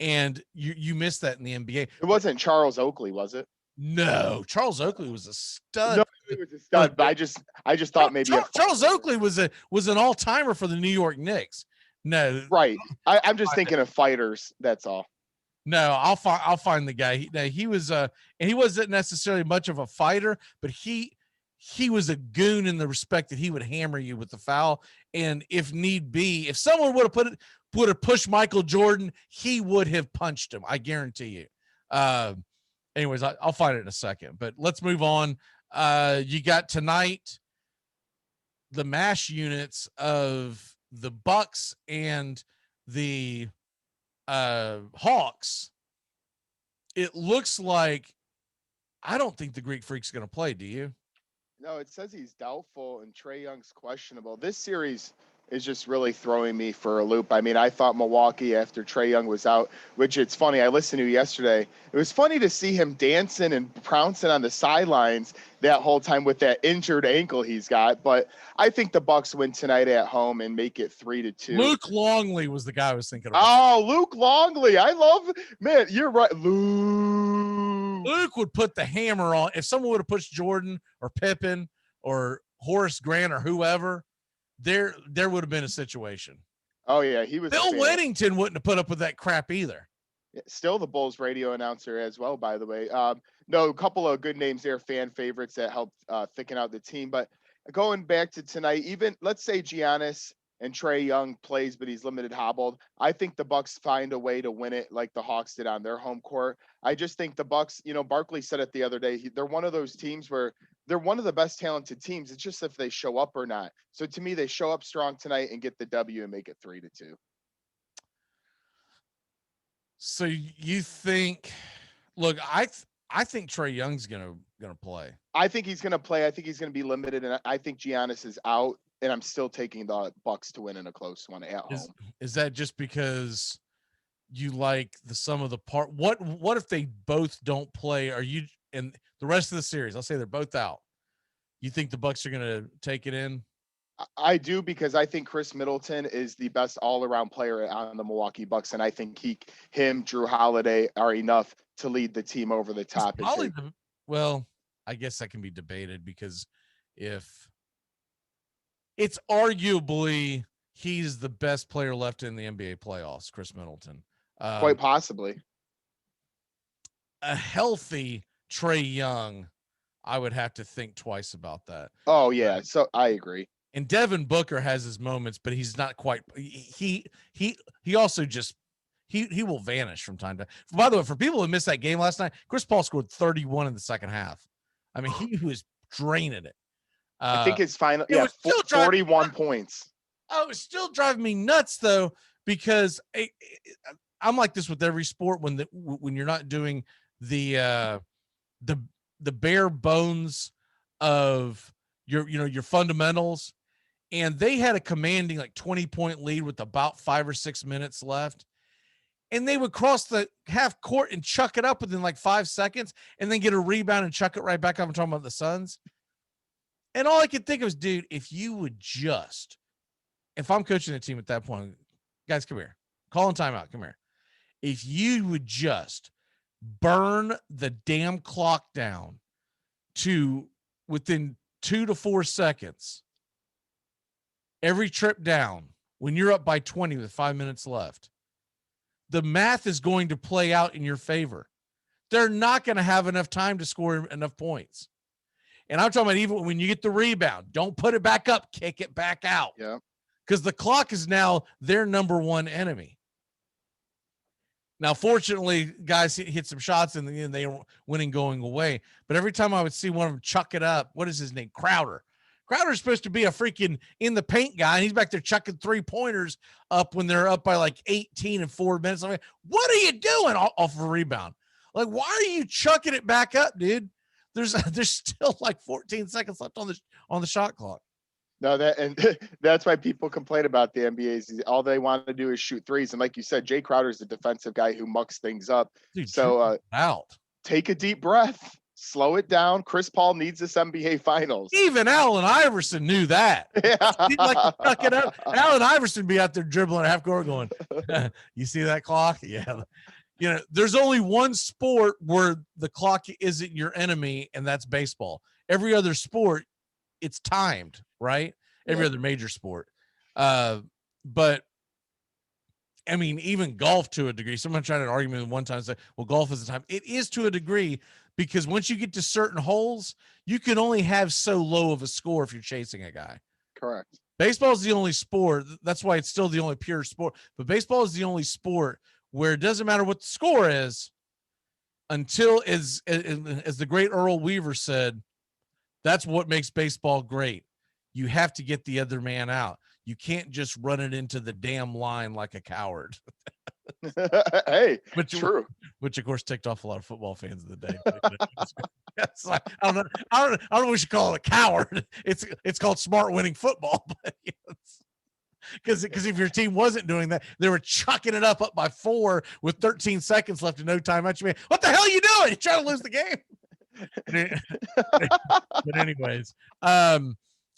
A: And you missed that in the NBA.
B: It wasn't Charles Oakley, was it?
A: No, Charles Oakley was a stud.
B: No, it was a stud, but I just thought maybe
A: Charles Oakley was an all-timer for the New York Knicks. No,
B: right. I'm just thinking of fighters. That's all.
A: No, I'll find the guy. He was and he wasn't necessarily much of a fighter, but he he was a goon in the respect that he would hammer you with the foul. And if need be, if someone would have pushed Michael Jordan, he would have punched him. I guarantee you. Anyways, I'll find it in a second, but let's move on. You got tonight, the mash units of the Bucks and the Hawks. It looks like, I don't think the Greek Freak's going to play. Do you?
B: No, it says he's doubtful and Trae Young's questionable. This series is just really throwing me for a loop. I mean, I thought Milwaukee after Trae Young was out, which it's funny. I listened to yesterday. It was funny to see him dancing and pouncing on the sidelines that whole time with that injured ankle he's got. But I think the Bucks win tonight at home and make it 3-2.
A: Luke Longley was the guy I was thinking about.
B: Oh, Luke Longley. I love, man, you're right.
A: Luke would put the hammer on. If someone would have pushed Jordan or Pippen or Horace Grant or whoever, there would have been a situation.
B: Oh, yeah. He was.
A: Bill Whittington wouldn't have put up with that crap either.
B: Still the Bulls radio announcer as well, by the way. No, a couple of good names there, fan favorites that helped thicken out the team. But going back to tonight, even let's say Giannis and Trae Young plays, but he's limited hobbled. I think the Bucks find a way to win it like the Hawks did on their home court. I just think the Bucks, Barkley said it the other day, they're one of those teams where they're one of the best talented teams. It's just if they show up or not. So to me, they show up strong tonight and get the W and make it 3-2.
A: So you think, look, I think Trae Young's gonna play.
B: I think he's gonna play. I think he's gonna be limited, and I think Giannis is out. And I'm still taking the Bucks to win in a close one at home.
A: Is that just because you like the sum of the part? What if they both don't play? Are you and the rest of the series? I'll say they're both out. You think the Bucks are gonna take it in?
B: I do, because I think Chris Middleton is the best all-around player on the Milwaukee Bucks, and I think him, Drew Holiday are enough to lead the team over the top.
A: Well, I guess that can be debated, because if it's arguably he's the best player left in the NBA playoffs, Chris Middleton.
B: Quite possibly.
A: A healthy Trae Young, I would have to think twice about that.
B: Oh, yeah. So I agree.
A: And Devin Booker has his moments, but he's not quite. He also just he will vanish from time to time. By the way, for people who missed that game last night, Chris Paul scored 31 in the second half. I mean, he was draining it.
B: I think his final, 41 points.
A: Oh, it's still driving me nuts though, because I'm like this with every sport when you're not doing the bare bones of your fundamentals, and they had a commanding like 20-point lead with about 5 or 6 minutes left, and they would cross the half court and chuck it up within like 5 seconds, and then get a rebound and chuck it right back up. I'm talking about the Suns. And all I could think of was, dude, if I'm coaching the team at that point, guys, come here, calling timeout, come here. If you would just burn the damn clock down to within 2 to 4 seconds, every trip down, when you're up by 20 with 5 minutes left, the math is going to play out in your favor. They're not going to have enough time to score enough points. And I'm talking about even when you get the rebound, don't put it back up, kick it back out.
B: Yeah.
A: Because the clock is now their number one enemy. Now, fortunately, guys hit some shots and they were winning going away. But every time I would see one of them chuck it up, what is his name? Crowder. Crowder's supposed to be a freaking in the paint guy, and he's back there chucking 3-pointers up when they're up by like 18 in 4 minutes. I'm like, what are you doing off of a rebound? Like, why are you chucking it back up, dude? There's still like 14 seconds left on the shot clock.
B: No, that's why people complain about the NBA. All they want to do is shoot threes. And like you said, Jay Crowder is a defensive guy who mucks things up.
A: Dude,
B: so take a deep breath, slow it down. Chris Paul needs this NBA Finals.
A: Even Allen Iverson knew that.
B: Yeah.
A: He'd like to chuck it up. Allen Iverson be out there dribbling a half court going, you see that clock? Yeah. There's only one sport where the clock isn't your enemy, and that's baseball. Every other sport, it's timed, right? Every other major sport. But I mean, even golf to a degree. Someone tried an argument one time, say, well, golf is the time. It is to a degree, because once you get to certain holes, you can only have so low of a score if you're chasing a guy.
B: Correct.
A: Baseball is the only sport. That's why it's still the only pure sport. But baseball is the only sport where it doesn't matter what the score is until, as the great Earl Weaver said, that's what makes baseball great. You have to get the other man out. You can't just run it into the damn line like a coward.
B: Hey,
A: true. Which of course ticked off a lot of football fans of the day. It's like, I don't know what we should call it, a coward. It's called smart winning football. Because if your team wasn't doing that, they were chucking it up by 4 with 13 seconds left and no timeout. You mean, what the hell are you doing? You're trying to lose the game. But anyways,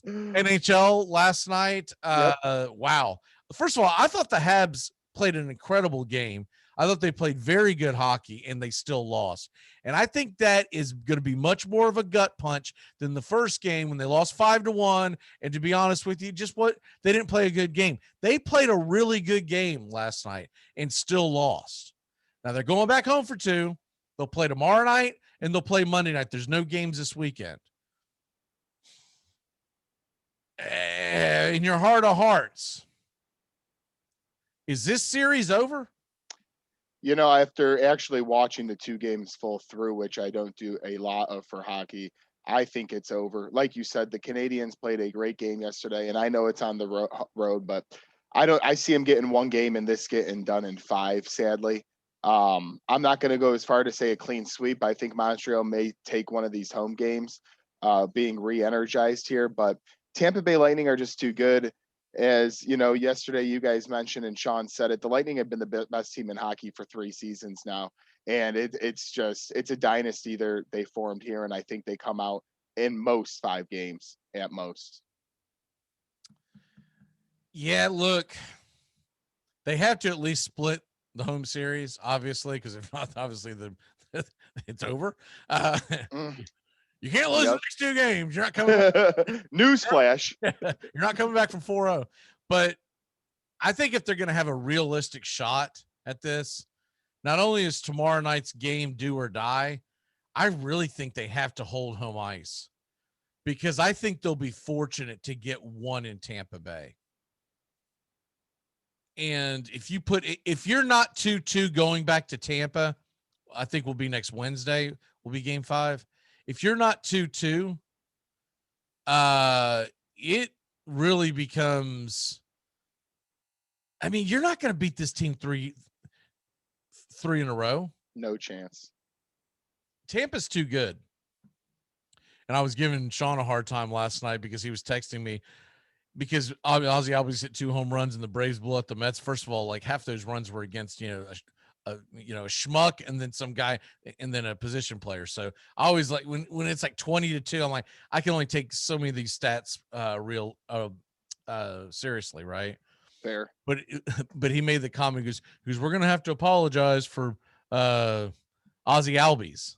A: NHL last night. Wow. First of all, I thought the Habs played an incredible game. I thought they played very good hockey, and they still lost. And I think that is going to be much more of a gut punch than the first game when they lost 5-1. And to be honest with you, they didn't play a good game. They played a really good game last night and still lost. Now they're going back home for 2. They'll play tomorrow night and they'll play Monday night. There's no games this weekend. In your heart of hearts, is this series over?
B: You know, after actually watching the 2 games full through, which I don't do a lot of for hockey, I think it's over. Like you said, the Canadians played a great game yesterday, and I know it's on the road, but I see them getting 1 game and this getting done in 5, sadly. I'm not going to go as far to say a clean sweep. I think Montreal may take one of these home games, being re-energized here, but Tampa Bay Lightning are just too good. As you know, yesterday you guys mentioned and Sean said it, the Lightning have been the best team in hockey for 3 seasons now, and it's a dynasty they formed here, and I think they come out in most 5 games at most.
A: Yeah, look, they have to at least split the home series, obviously, because if not, obviously it's over. You can't lose the next 2 games. You're not coming back.
B: Newsflash.
A: You're not coming back from 4-0. But I think if they're going to have a realistic shot at this, not only is tomorrow night's game do or die, I really think they have to hold home ice, because I think they'll be fortunate to get 1 in Tampa Bay. And if you're not 2-2 going back to Tampa, I think will be next Wednesday, will be game 5. If you're not 2-2, it really becomes, I mean, you're not going to beat this team 3 in a row.
B: No chance.
A: Tampa's too good. And I was giving Sean a hard time last night because he was texting me, because Ozzy Albies hit 2 home runs and the Braves blew out the Mets. First of all, like half those runs were against, a schmuck and then some guy and then a position player. So I always like when it's like 20-2, I'm like, I can only take so many of these stats real seriously, right?
B: Fair.
A: But he made the comment, goes, we're gonna have to apologize for Ozzy Albies.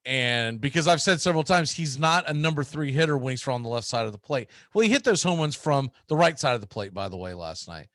A: And because I've said several times, he's not a number 3 hitter when he's from the left side of the plate. Well, he hit those home runs from the right side of the plate, by the way, last night.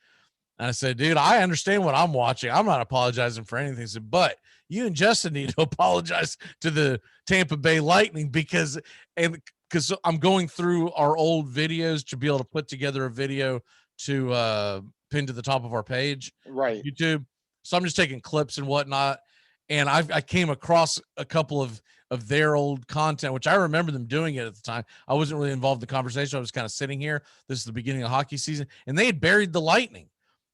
A: And I said, dude, I understand what I'm watching. I'm not apologizing for anything. I said, but you and Justin need to apologize to the Tampa Bay Lightning because I'm going through our old videos to be able to put together a video to pin to the top of our page,
B: right?
A: YouTube. So I'm just taking clips and whatnot. And I came across a couple of their old content, which I remember them doing it at the time. I wasn't really involved in the conversation. I was kind of sitting here. This is the beginning of hockey season, and they had buried the Lightning.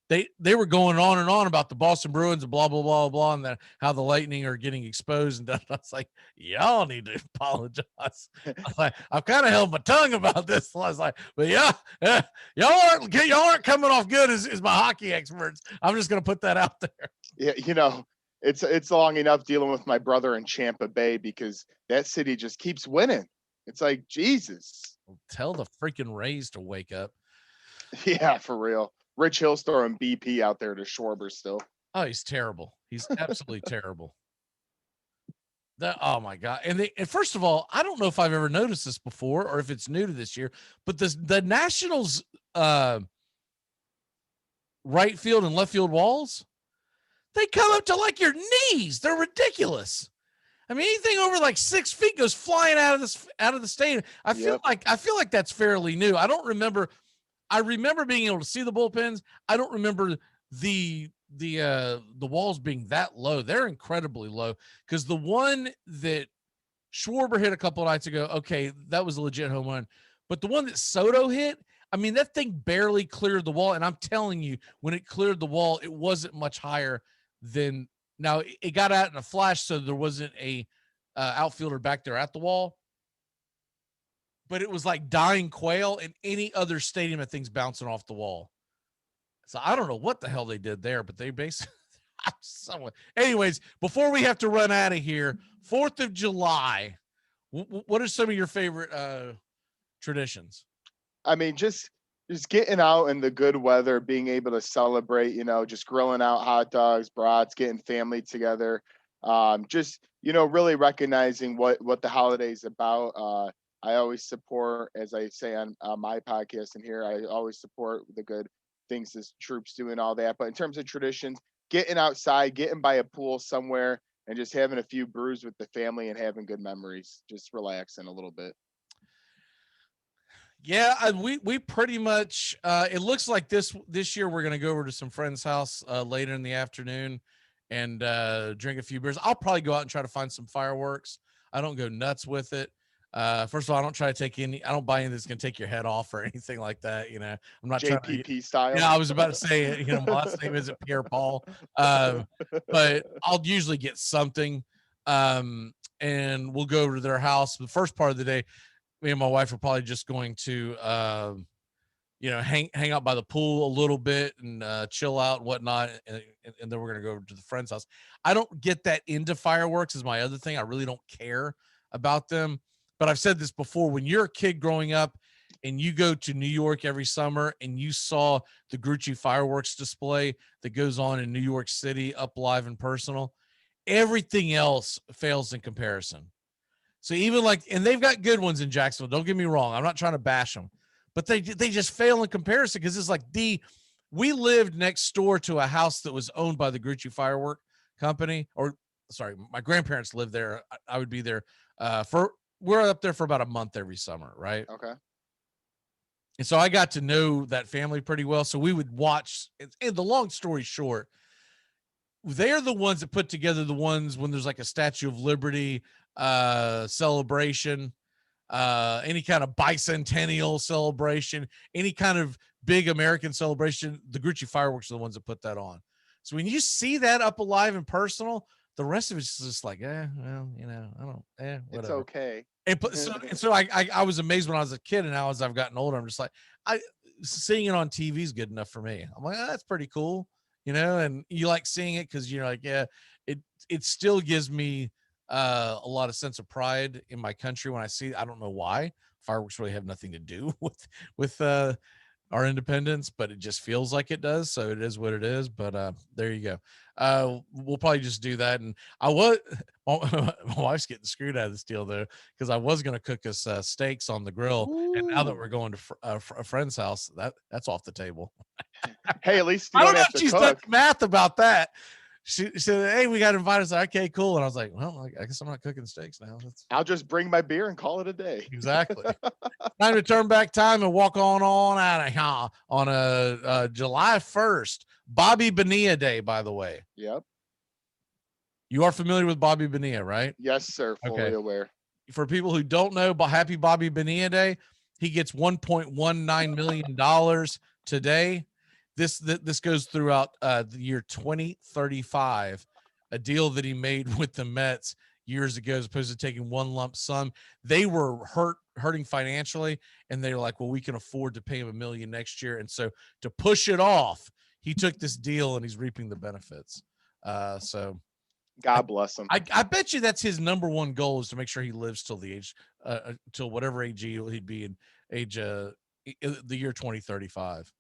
A: They were going on and on about the Boston Bruins and blah, blah, blah, blah, and then how the Lightning are getting exposed. And I was like, y'all need to apologize. I was like, I've kind of held my tongue about this. I was like, but yeah, y'all aren't coming off good as my hockey experts. I'm just going to put that out there.
B: Yeah, it's long enough dealing with my brother in Tampa Bay because that city just keeps winning. It's like, Jesus.
A: Tell the freaking Rays to wake up.
B: Yeah, for real. Rich Hill's throwing BP out there to Schwarber still.
A: Oh, he's terrible. He's absolutely terrible. Oh my God. And first of all, I don't know if I've ever noticed this before or if it's new to this year, but the Nationals right field and left field walls, they come up to like your knees. They're ridiculous. I mean, anything over like 6 feet goes flying out of the stadium. I feel like that's fairly new. I don't remember. I remember being able to see the bullpens. I don't remember the walls being that low. They're incredibly low, because the one that Schwarber hit a couple of nights ago, okay, that was a legit home run. But the one that Soto hit, I mean, that thing barely cleared the wall. And I'm telling you, when it cleared the wall, it wasn't much higher than – now, it got out in a flash, so there wasn't a outfielder back there at the wall. But it was like dying quail in any other stadium, that thing's bouncing off the wall. So I don't know what the hell they did there, but they basically – somewhat. Anyways, before we have to run out of here, 4th of July, what are some of your favorite traditions?
B: I mean, just getting out in the good weather, being able to celebrate, just grilling out hot dogs, brats, getting family together. Just, really recognizing what the holiday's about. I always support, as I say on my podcast and here, I always support the good things the troops do and all that. But in terms of traditions, getting outside, getting by a pool somewhere, and just having a few brews with the family and having good memories, just relaxing a little bit.
A: Yeah, we pretty much it looks like this year we're gonna go over to some friend's house later in the afternoon and drink a few beers. I'll probably go out and try to find some fireworks. I don't go nuts with it. First of all, I don't try to take any. I don't buy anything that's gonna take your head off or anything like that. I'm not
B: JPP
A: trying to,
B: style.
A: Yeah, I was about to say, my last name isn't Pierre Paul, but I'll usually get something, and we'll go over to their house. The first part of the day, me and my wife are probably just going to, hang out by the pool a little bit and chill out and whatnot. And then we're going to go over to the friend's house. I don't get that into fireworks is my other thing. I really don't care about them. But I've said this before, when you're a kid growing up and you go to New York every summer and you saw the Grucci fireworks display that goes on in New York City, up live and personal, everything else fails in comparison. So even and they've got good ones in Jacksonville. Don't get me wrong. I'm not trying to bash them, but they just fail in comparison, because it's like we lived next door to a house that was owned by the Grucci Firework Company, my grandparents lived there. I would be there we're up there for about a month every summer, right?
B: Okay.
A: And so I got to know that family pretty well. So we would watch, and the long story short, they're the ones that put together the ones when there's like a Statue of Liberty celebration, any kind of bicentennial celebration, any kind of big American celebration. The Grucci Fireworks are the ones that put that on. So when you see that up alive and personal, the rest of it's just like, I don't, whatever.
B: It's okay.
A: So I was amazed when I was a kid, and now as I've gotten older, I'm just like, seeing it on TV is good enough for me. I'm like, that's pretty cool, and you like seeing it because you're like, yeah, it still gives me a lot of sense of pride in my country when I see. I don't know why fireworks really have nothing to do with our independence, but it just feels like it does. So it is what it is. But there you go. We'll probably just do that. And my wife's getting screwed out of this deal though, because I was going to cook us steaks on the grill. Ooh. And now that we're going to a friend's house, that's off the table.
B: Hey, at least
A: I don't know if she's done math about that. She said, hey, we got invited. I was like, okay, cool. And I was like, well, I guess I'm not cooking steaks now.
B: I'll just bring my beer and call it a day.
A: Exactly. Time to turn back time and walk on out of here on a July 1st, Bobby Bonilla Day, by the way.
B: Yep.
A: You are familiar with Bobby Bonilla, right?
B: Yes, sir. Fully aware.
A: For people who don't know, happy Bobby Bonilla Day. He gets $1.19 million today. This goes throughout the year 2035, a deal that he made with the Mets years ago, as opposed to taking one lump sum. They were hurting financially, and they were like, well, we can afford to pay him $1 million next year. And so to push it off, he took this deal, and he's reaping the benefits. So
B: God bless him.
A: I bet you that's his number one goal, is to make sure he lives till the age, till whatever age he'd be in the year 2035.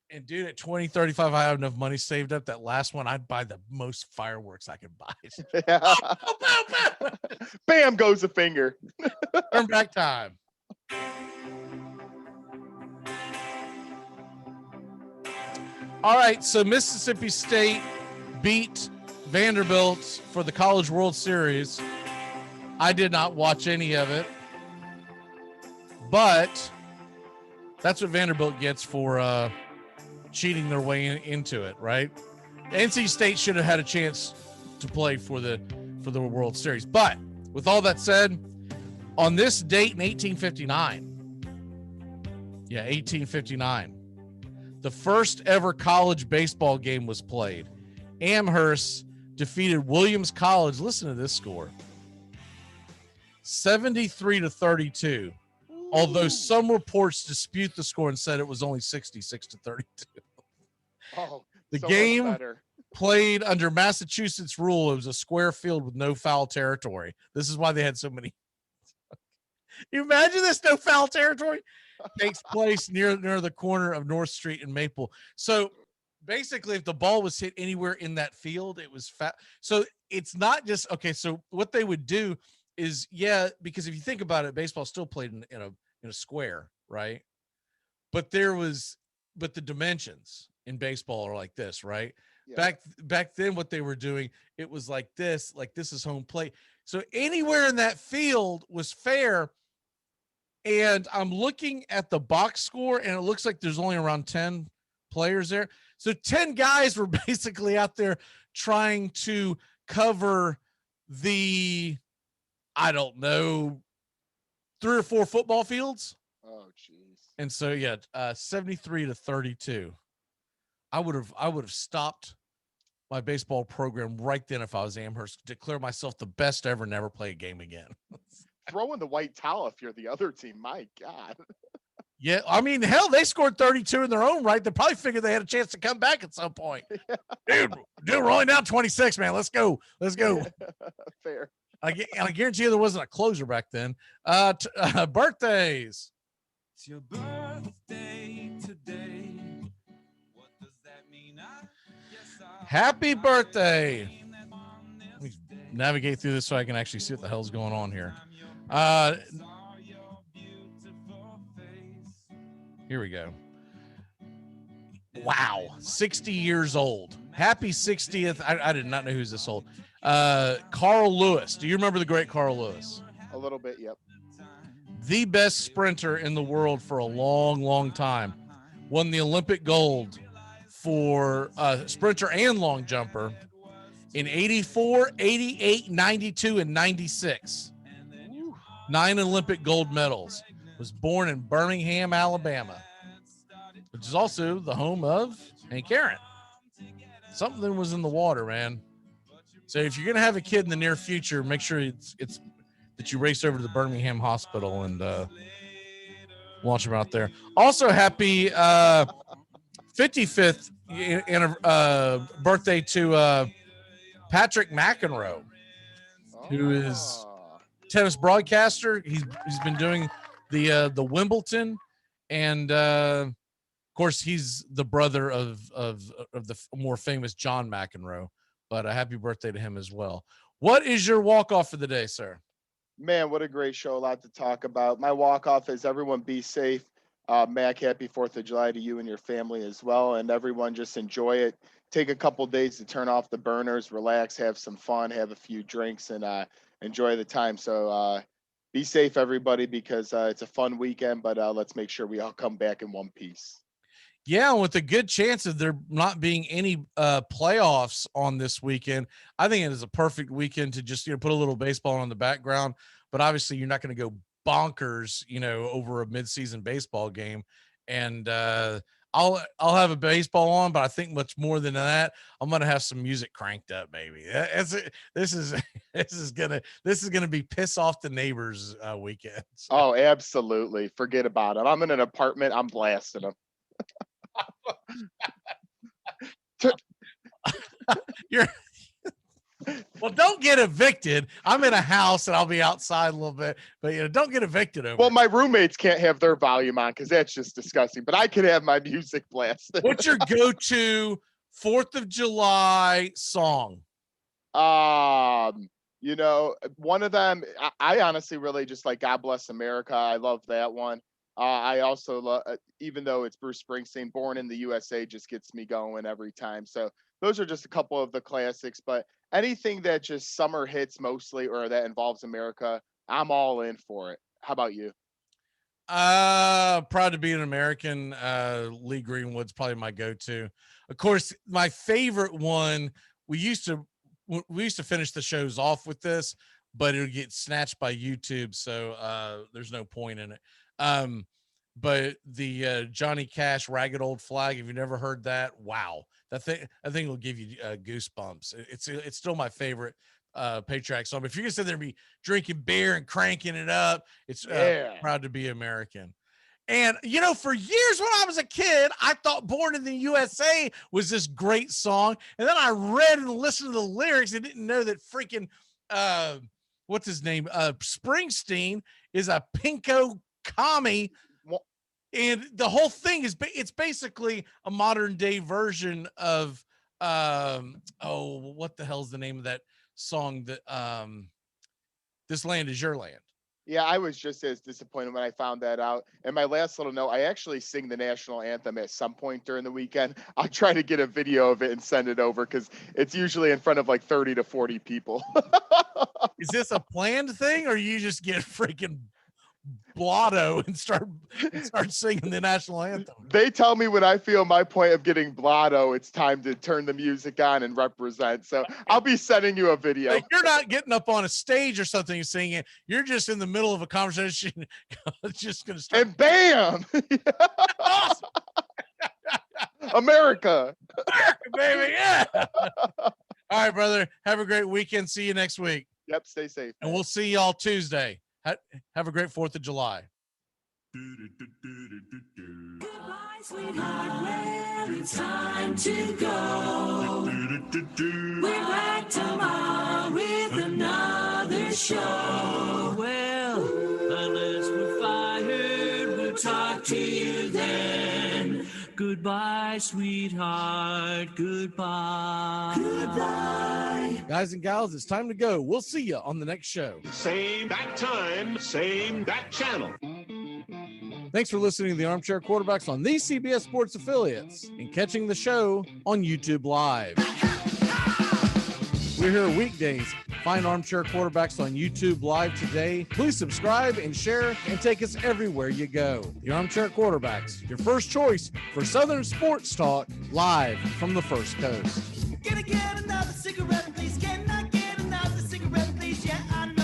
A: And dude, at 2035, I have enough money saved up. That last one, I'd buy the most fireworks I could buy.
B: Bam goes the finger.
A: Turn back time. All right, so Mississippi State beat Vanderbilt for the College World Series. I did not watch any of it, but that's what Vanderbilt gets for cheating their way into it, right? NC State should have had a chance to play for the World Series. But with all that said, on this date in 1859, the first ever college baseball game was played. Amherst defeated Williams College. Listen to this score. 73-32. Although some reports dispute the score and said it was only 66-32.
B: Oh,
A: the
B: so
A: game
B: much better.
A: played under Massachusetts rule. It was a square field with no foul territory. This is why they had so many. You imagine this, no foul territory? Takes place near the corner of North Street and Maple. So basically, if the ball was hit anywhere in that field, it was foul. So it's not just, okay, so what they would do is, because if you think about it, baseball still played in a square, right? But the dimensions in baseball are like this, right? Yeah. Back then, what they were doing, it was like this is home plate. So anywhere in that field was fair. And I'm looking at the box score, and it looks like there's only around 10 players there. So 10 guys were basically out there trying to cover the, I don't know, 3 or 4 football fields.
B: Oh, jeez.
A: And so, 73-32. I would have stopped my baseball program right then if I was Amherst, declare myself the best ever, never play a game again.
B: Throw in the white towel if you're the other team. My God.
A: Yeah, I mean, hell, they scored 32 in their own right. They probably figured they had a chance to come back at some point. Dude, we're only down 26, man. Let's go.
B: Fair.
A: I guarantee you there wasn't a closer back then. Birthdays.
G: It's your birthday today. What does that mean?
A: Happy birthday. Let me navigate through this so I can actually see what the hell's going on here. Here we go. Wow. 60 years old. Happy 60th. I did not know who's this old. Carl Lewis. Do you remember the great Carl Lewis?
B: A little bit, yep.
A: The best sprinter in the world for a long, long time. Won the Olympic gold for sprinter and long jumper in 84, 88, 92, and 96. 9 Olympic gold medals. Was born in Birmingham, Alabama, which is also the home of Hank Aaron. Something was in the water, man. So if you're going to have a kid in the near future, make sure it's that you race over to the Birmingham hospital and launch him out there. Also, happy 55th birthday to Patrick McEnroe, who is tennis broadcaster. He's been doing the Wimbledon, and of course he's the brother of the more famous John McEnroe. But a happy birthday to him as well. What is your walk-off for the day, sir?
B: Man, what a great show. A lot to talk about. My walk-off is everyone be safe. Mac, happy 4th of July to you and your family as well. And everyone just enjoy it. Take a couple days to turn off the burners, relax, have some fun, have a few drinks, and enjoy the time. So be safe, everybody, because it's a fun weekend, but let's make sure we all come back in one piece.
A: Yeah, with a good chance of there not being any playoffs on this weekend, I think it is a perfect weekend to just put a little baseball on the background. But obviously, you're not going to go bonkers, over a midseason baseball game. And I'll have a baseball on, but I think much more than that, I'm going to have some music cranked up, baby. This is gonna be piss off the neighbors weekend. So.
B: Oh, absolutely. Forget about it. I'm in an apartment. I'm blasting them.
A: Well, don't get evicted. I'm in a house and I'll be outside a little bit, but don't get evicted over.
B: Well, my roommates can't have their volume on because that's just disgusting. But I could have my music blasted.
A: What's your go-to 4th of July song?
B: One of them. I honestly really just like "God Bless America." I love that one. I also love, even though it's Bruce Springsteen, "Born in the USA" just gets me going every time. So those are just a couple of the classics. But anything that just summer hits mostly or that involves America, I'm all in for it. How about you?
A: Proud to be an American. Lee Greenwood's probably my go-to. Of course, my favorite one, we used to finish the shows off with this, but it'll get snatched by YouTube, so there's no point in it. But the Johnny Cash Ragged Old Flag, if you've never heard that, wow. I think will give you goosebumps. It's still my favorite patriotic song. But if you're gonna sit there and be drinking beer and cranking it up, it's Proud to Be American. And you know, for years when I was a kid, I thought Born in the USA was this great song. And then I read and listened to the lyrics and didn't know that freaking what's his name? Springsteen is a pinko commie. And the whole thing is it's basically a modern day version of what the hell's the name of that song that This Land Is Your Land.
B: Yeah, I was just as disappointed when I found that out. And my last little note, I actually sing the national anthem at some point during the weekend. I'll try to get a video of it and send it over because it's usually in front of like 30 to 40 people.
A: Is this a planned thing or you just get freaking blotto and start singing the national anthem?
B: They tell me when I feel my point of getting blotto, it's time to turn the music on and represent. So I'll be sending you a video.
A: Like, you're not getting up on a stage or something and singing. You're just in the middle of a conversation. It's just going to start.
B: And bam!
A: Awesome.
B: America,
A: baby. Yeah. All right, brother. Have a great weekend. See you next week.
B: Yep. Stay safe.
A: And we'll see y'all Tuesday. Have a great 4th of July.
G: Goodbye, sweetheart. Well, it's time to go. We're back tomorrow with another show. Well, unless we're fired, we'll talk to you then. Goodbye, sweetheart. Goodbye. Goodbye.
A: Guys and gals, it's time to go. We'll see you on the next show.
L: Same bat time, same bat channel.
A: Thanks for listening to the Armchair Quarterbacks on these CBS Sports affiliates and catching the show on YouTube Live. We're here weekdays. Find Armchair Quarterbacks on YouTube Live today. Please subscribe and share and take us everywhere you go. The Armchair Quarterbacks, your first choice for Southern sports talk, live from the First Coast.
G: Can I get another cigarette, please? Can I get another cigarette, please? Yeah, I know.